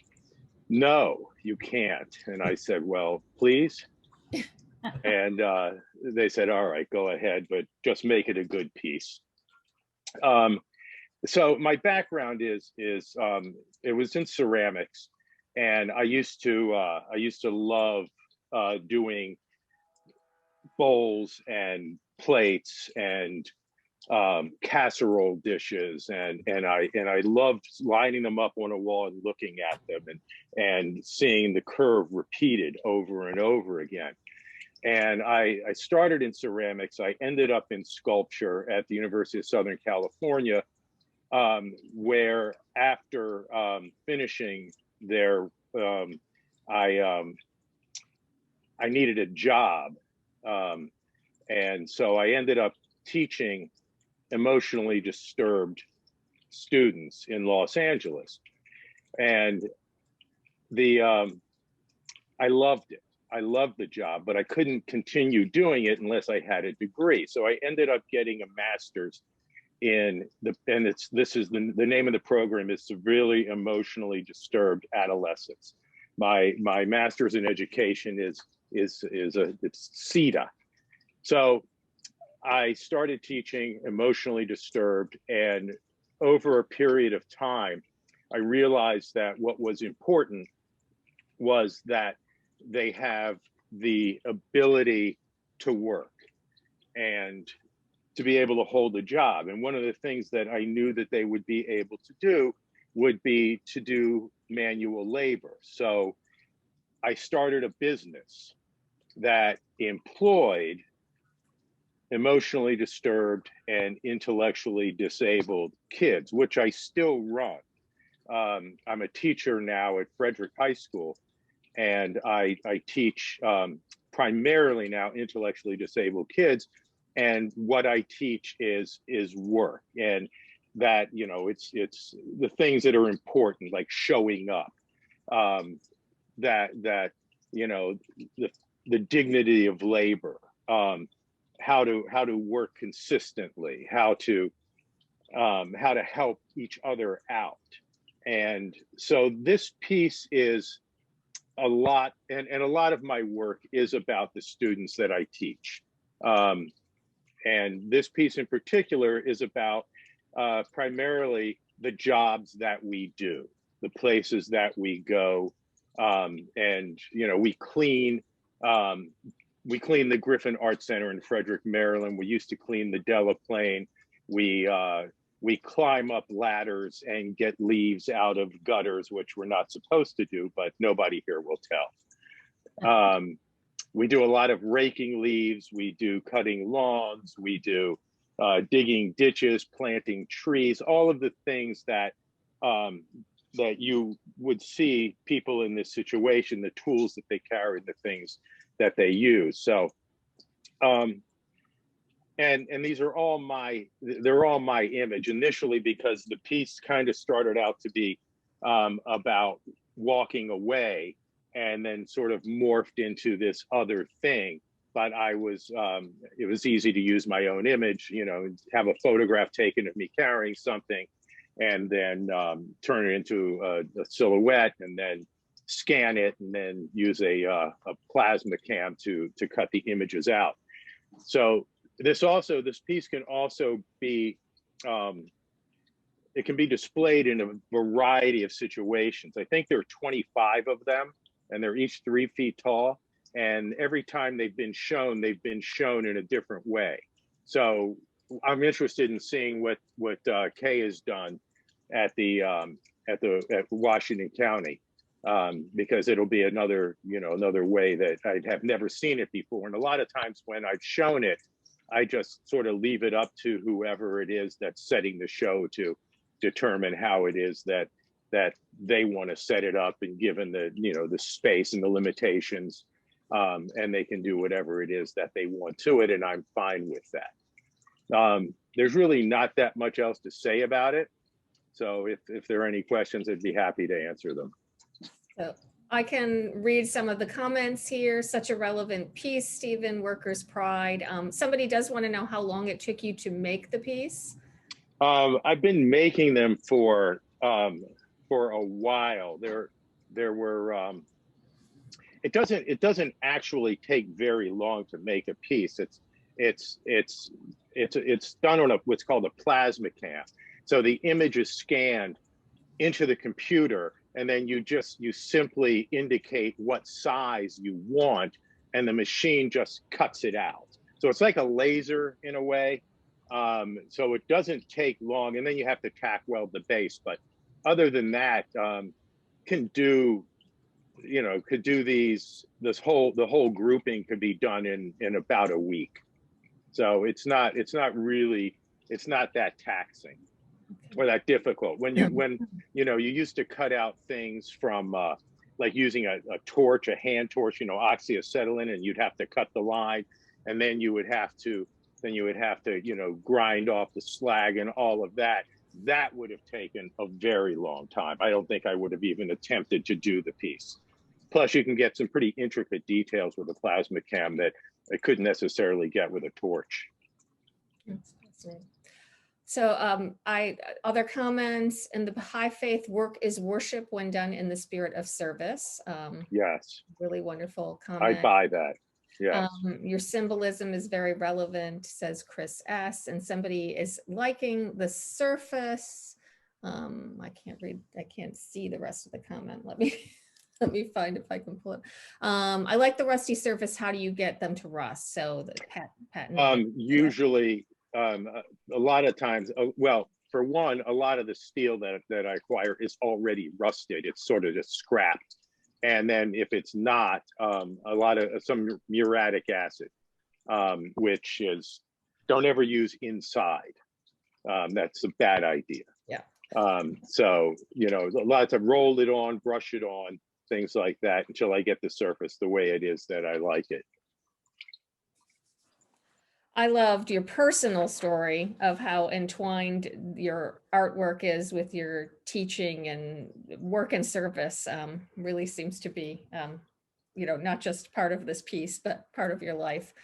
no, you can't. And I said, well, please. And they said, all right, go ahead, but just make it a good piece. So my background is it was in ceramics, and I used to love doing bowls and plates and casserole dishes, and I loved lining them up on a wall and looking at them and seeing the curve repeated over and over again. And I started in ceramics. I ended up in sculpture at the University of Southern California, where after finishing there, I needed a job. And so I ended up teaching emotionally disturbed students in Los Angeles. And I loved it. I loved the job, but I couldn't continue doing it unless I had a degree. So I ended up getting a master's in the name of the program is Severely Emotionally Disturbed Adolescents. My master's in education it's CETA. So I started teaching emotionally disturbed, and over a period of time, I realized that what was important was that they have the ability to work and to be able to hold a job. And one of the things that I knew that they would be able to do would be to do manual labor. So I started a business that employed emotionally disturbed and intellectually disabled kids, which I still run. I'm a teacher now at Frederick High School, and I teach primarily now intellectually disabled kids. And what I teach is work, and that, you know, it's the things that are important, like showing up, that you know, the dignity of labor, how to work consistently, how to help each other out. And so this piece is a lot, and a lot of my work is about the students that I teach. And this piece in particular is about primarily the jobs that we do, the places that we go. And, you know, we clean the Griffin Art Center in Frederick, Maryland. We used to clean the Delaplane. We climb up ladders and get leaves out of gutters, which we're not supposed to do, but nobody here will tell. We do a lot of raking leaves. We do cutting lawns. We do digging ditches, planting trees, all of the things that that you would see people in this situation, the tools that they carry, the things that they use. So, and these are all they're all my image initially, because the piece kind of started out to be about walking away, and then sort of morphed into this other thing. But I was, it was easy to use my own image, you know, have a photograph taken of me carrying something, and then turn it into a silhouette, and then scan it, and then use a plasma cam to cut the images out. So this piece can also be, it can be displayed in a variety of situations. I think there are 25 of them, and they're each 3 feet tall. And every time they've been shown in a different way. So I'm interested in seeing what Kay has done at Washington County, because it'll be another way that I have never seen it before. And a lot of times when I've shown it, I just sort of leave it up to whoever it is that's setting the show to determine how it is that they want to set it up, and given the space and the limitations, and they can do whatever it is that they want to it, and I'm fine with that. There's really not that much else to say about it. So if there are any questions, I'd be happy to answer them. So I can read some of the comments here. Such a relevant piece, Stephen, workers' pride. Somebody does want to know how long it took you to make the piece. I've been making them for a while. There were, it doesn't actually take very long to make a piece. It's done on what's called a plasma cam. So the image is scanned into the computer, and then you simply indicate what size you want, and the machine just cuts it out. So it's like a laser in a way. So it doesn't take long, and then you have to tack weld the base. But other than that, could do the whole grouping could be done in about a week. So it's not that taxing or that difficult. When you used to cut out things from like using a torch, a hand torch, oxyacetylene, and you'd have to cut the line, and then you would have to grind off the slag and all of that. That would have taken a very long time. I don't think I would have even attempted to do the piece. Plus, you can get some pretty intricate details with a plasma cam that I couldn't necessarily get with a torch. So other comments in the Baha'i faith, work is worship when done in the spirit of service. Yes. Really wonderful comment. I buy that. Yes. Your symbolism is very relevant, says Chris S. And somebody is liking the surface. I can't see the rest of the comment. Let me find if I can pull it. I like the rusty surface. How do you get them to rust? So the patent. Usually, a lot of times, well, for one, a lot of the steel that I acquire is already rusted. It's sort of just scrapped. And then if it's not, a lot of some muriatic acid, which is, don't ever use inside. That's a bad idea. Yeah. So, a lot of time, roll it on, brush it on, things like that, until I get the surface the way it is that I like it. I loved your personal story of how entwined your artwork is with your teaching and work and service. Really seems to be, not just part of this piece, but part of your life.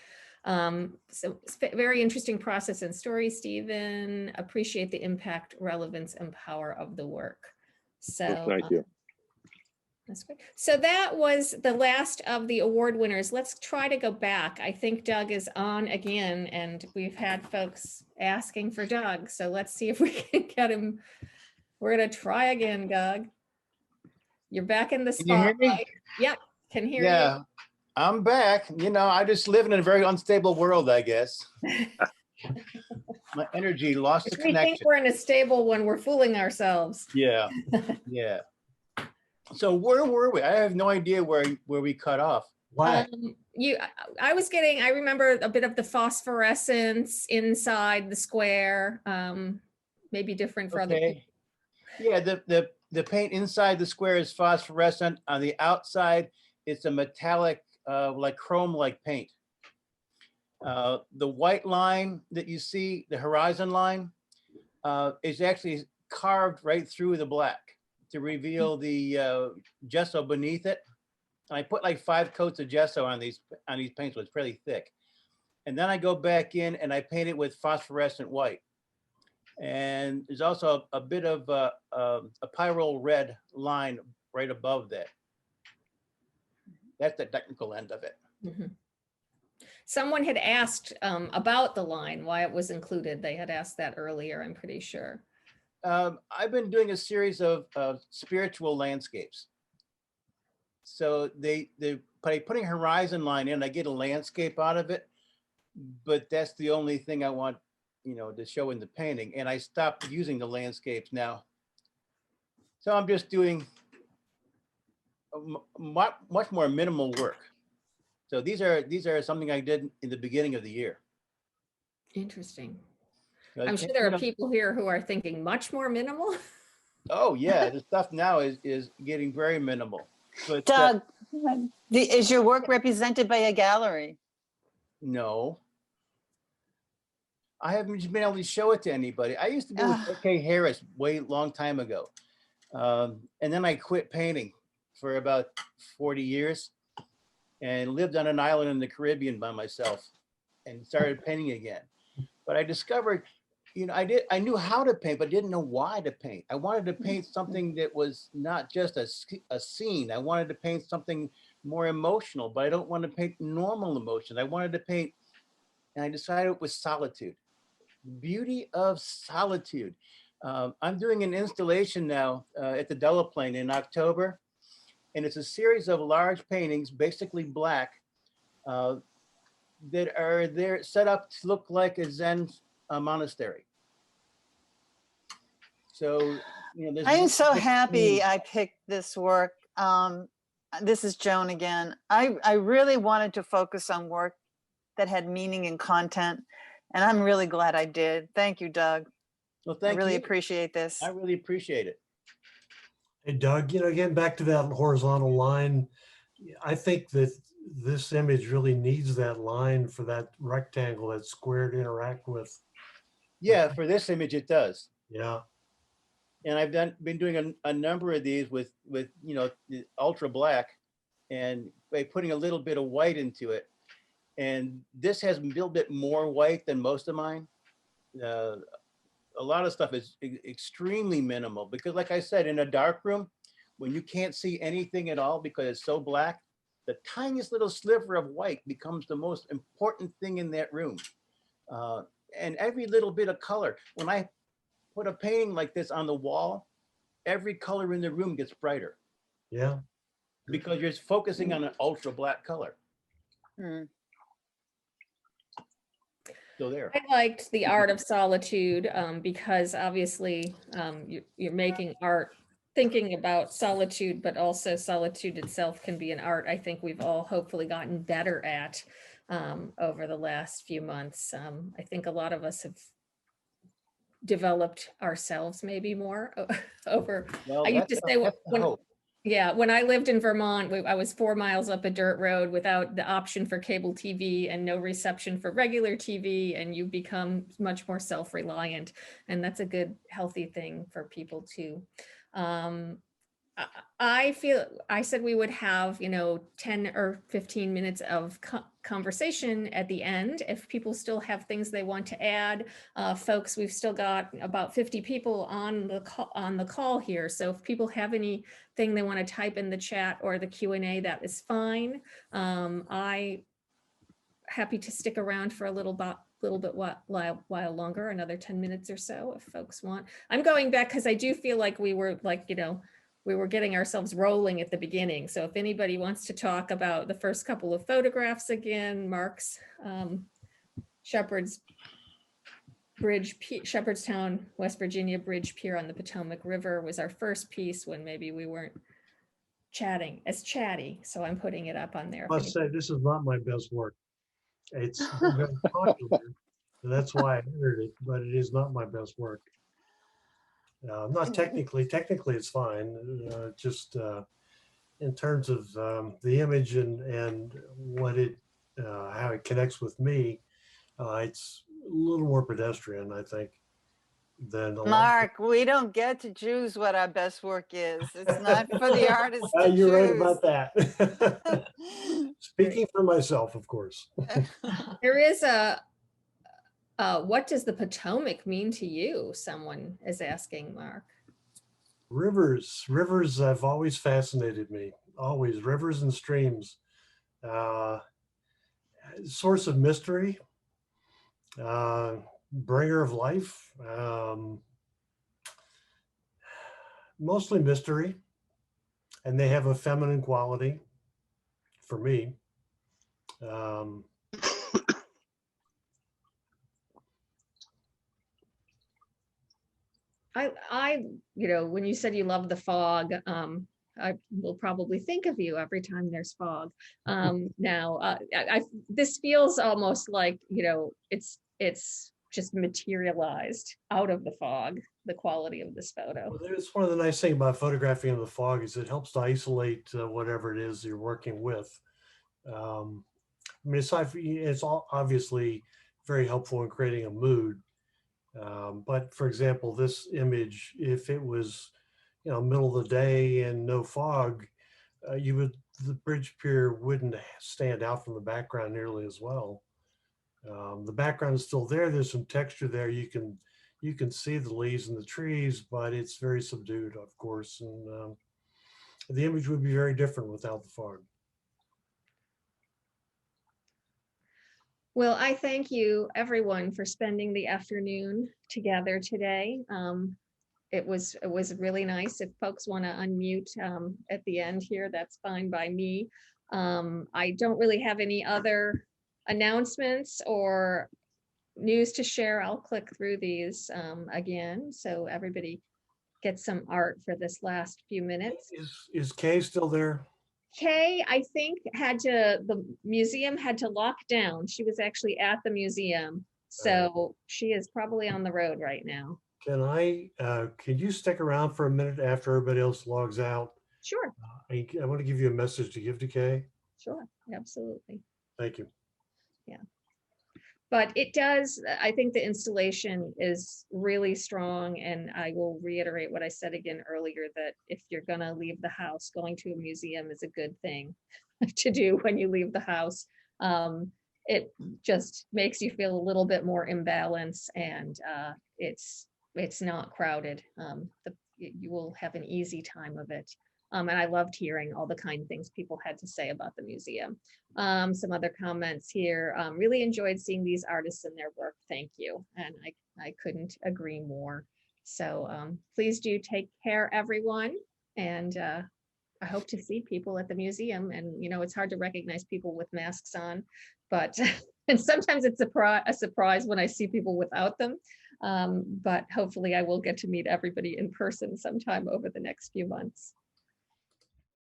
So it's a very interesting process and story, Stephen. Appreciate the impact, relevance, and power of the work. So thank you. That's great. So that was the last of the award winners. Let's try to go back. I think Doug is on again, and we've had folks asking for Doug. So let's see if we can get him We're gonna try again, Doug. You're back in the Can you hear me? spotlight. Yep, can hear you. Yeah, I'm back. You know, I just live in a very unstable world, I guess. My energy lost the We think connection. we're in a stable one, we're fooling ourselves. Yeah, yeah. So where were we? I have no idea where we cut off. Black. I remember a bit of the phosphorescence inside the square. Maybe different for other people. Okay. Yeah, the paint inside the square is phosphorescent. On the outside, it's a metallic, like chrome-like paint. The white line that you see, the horizon line, is actually carved right through the black to reveal the gesso beneath it. I put like 5 coats of gesso on these paints, so it's pretty thick. And then I go back in and I paint it with phosphorescent white. And there's also a bit of a pyrrole red line right above that. That's the technical end of it. Mm-hmm. Someone had asked about the line, why it was included. They had asked that earlier, I'm pretty sure. I've been doing a series of spiritual landscapes. So by putting horizon line in, I get a landscape out of it, but that's the only thing I want, to show in the painting. And I stopped using the landscapes now. So I'm just doing much more minimal work. So these are something I did in the beginning of the year. Interesting. I'm sure there are people here who are thinking much more minimal. Oh yeah, the stuff now is getting very minimal. But, Doug, is your work represented by a gallery? No. I haven't been able to show it to anybody. I used to be with OK Harris long time ago. And then I quit painting for about 40 years and lived on an island in the Caribbean by myself and started painting again. But I discovered, I knew how to paint, but didn't know why to paint. I wanted to paint something that was not just a scene. I wanted to paint something more emotional, but I don't want to paint normal emotion. I wanted to paint, and I decided it was solitude. Beauty of solitude. I'm doing an installation now at the Dillon in October, and it's a series of large paintings, basically black, that are there set up to look like a Zen monastery. So, I am so happy I picked this work. This is Joan again. I really wanted to focus on work that had meaning and content, and I'm really glad I did. Thank you, Doug. Well, thank you. I really appreciate this. I really appreciate it. Hey, Doug, getting back to that horizontal line, I think that this image really needs that line for that rectangle, that square to interact with. Yeah, for this image, it does. Yeah. And I've been doing a number of these with the ultra black, and by putting a little bit of white into it. And this has a little bit more white than most of mine. A lot of stuff is extremely minimal because, like I said, in a dark room, when you can't see anything at all because it's so black, the tiniest little sliver of white becomes the most important thing in that room. And every little bit of color, when I put a painting like this on the wall, every color in the room gets brighter. Yeah. Because you're focusing on an ultra black color. Mm. So there. I liked the art of solitude because obviously you're making art thinking about solitude, but also solitude itself can be an art. I think we've all hopefully gotten better at over the last few months. I think a lot of us have developed ourselves maybe more over. Well, I used to say when I lived in Vermont, I was 4 miles up a dirt road without the option for cable TV and no reception for regular TV, and you become much more self-reliant, and that's a good, healthy thing for people too. I said we would have 10 or 15 minutes of conversation at the end if people still have things they want to add. Folks, we've still got about 50 people on the call here, so if people have anything they want to type in the chat or the Q&A, that is fine. I happy to stick around for a little little bit while longer, another 10 minutes or so if folks want. I'm going back because I do feel like we were like, we were getting ourselves rolling at the beginning. So if anybody wants to talk about the first couple of photographs again, Mark's Shepherdstown, West Virginia Bridge Pier on the Potomac River was our first piece when maybe we weren't chatting as chatty. So I'm putting it up on there. I must say, this is not my best work. It's very popular. That's why I entered it, but it is not my best work. Not technically it's fine. Just in terms of the image and what it, how it connects with me, it's a little more pedestrian, I think, than Mark, we don't get to choose what our best work is. It's not for the artist to You're right choose. about that. Speaking for myself, of course. There is what does the Potomac mean to you? Someone is asking, Mark. Rivers have always fascinated me. Always, rivers and streams. Source of mystery. Bringer of life. Mostly mystery. And they have a feminine quality for me. I, when you said you love the fog, I will probably think of you every time there's fog. Now, this feels almost like, it's just materialized out of the fog, the quality of this photo. Well, it's one of the nice things about photographing in the fog is it helps to isolate whatever it is you're working with. I mean, it's obviously very helpful in creating a mood. But for example, this image, if it was, middle of the day and no fog, the bridge pier wouldn't stand out from the background nearly as well. The background is still there. There's some texture there. You can see the leaves and the trees, but it's very subdued, of course. And the image would be very different without the fog. Well, I thank you, everyone, for spending the afternoon together today. It was really nice. If folks want to unmute at the end here, that's fine by me. I don't really have any other announcements or news to share. I'll click through these again, so everybody gets some art for this last few minutes. Is Kay still there? Kay, I think the museum had to lock down. She was actually at the museum. So she is probably on the road right now. Can you stick around for a minute after everybody else logs out? Sure. I want to give you a message to give to Kay. Sure, absolutely. Thank you. Yeah. But it does, I think the installation is really strong, and I will reiterate what I said again earlier, that if you're gonna leave the house, going to a museum is a good thing to do when you leave the house. It just makes you feel a little bit more in balance, and it's not crowded. You will have an easy time of it. And I loved hearing all the kind things people had to say about the museum. Some other comments here. Really enjoyed seeing these artists and their work. Thank you. And I couldn't agree more. So please do take care, everyone. And I hope to see people at the museum. And, it's hard to recognize people with masks on, but and sometimes it's a surprise when I see people without them. But hopefully I will get to meet everybody in person sometime over the next few months.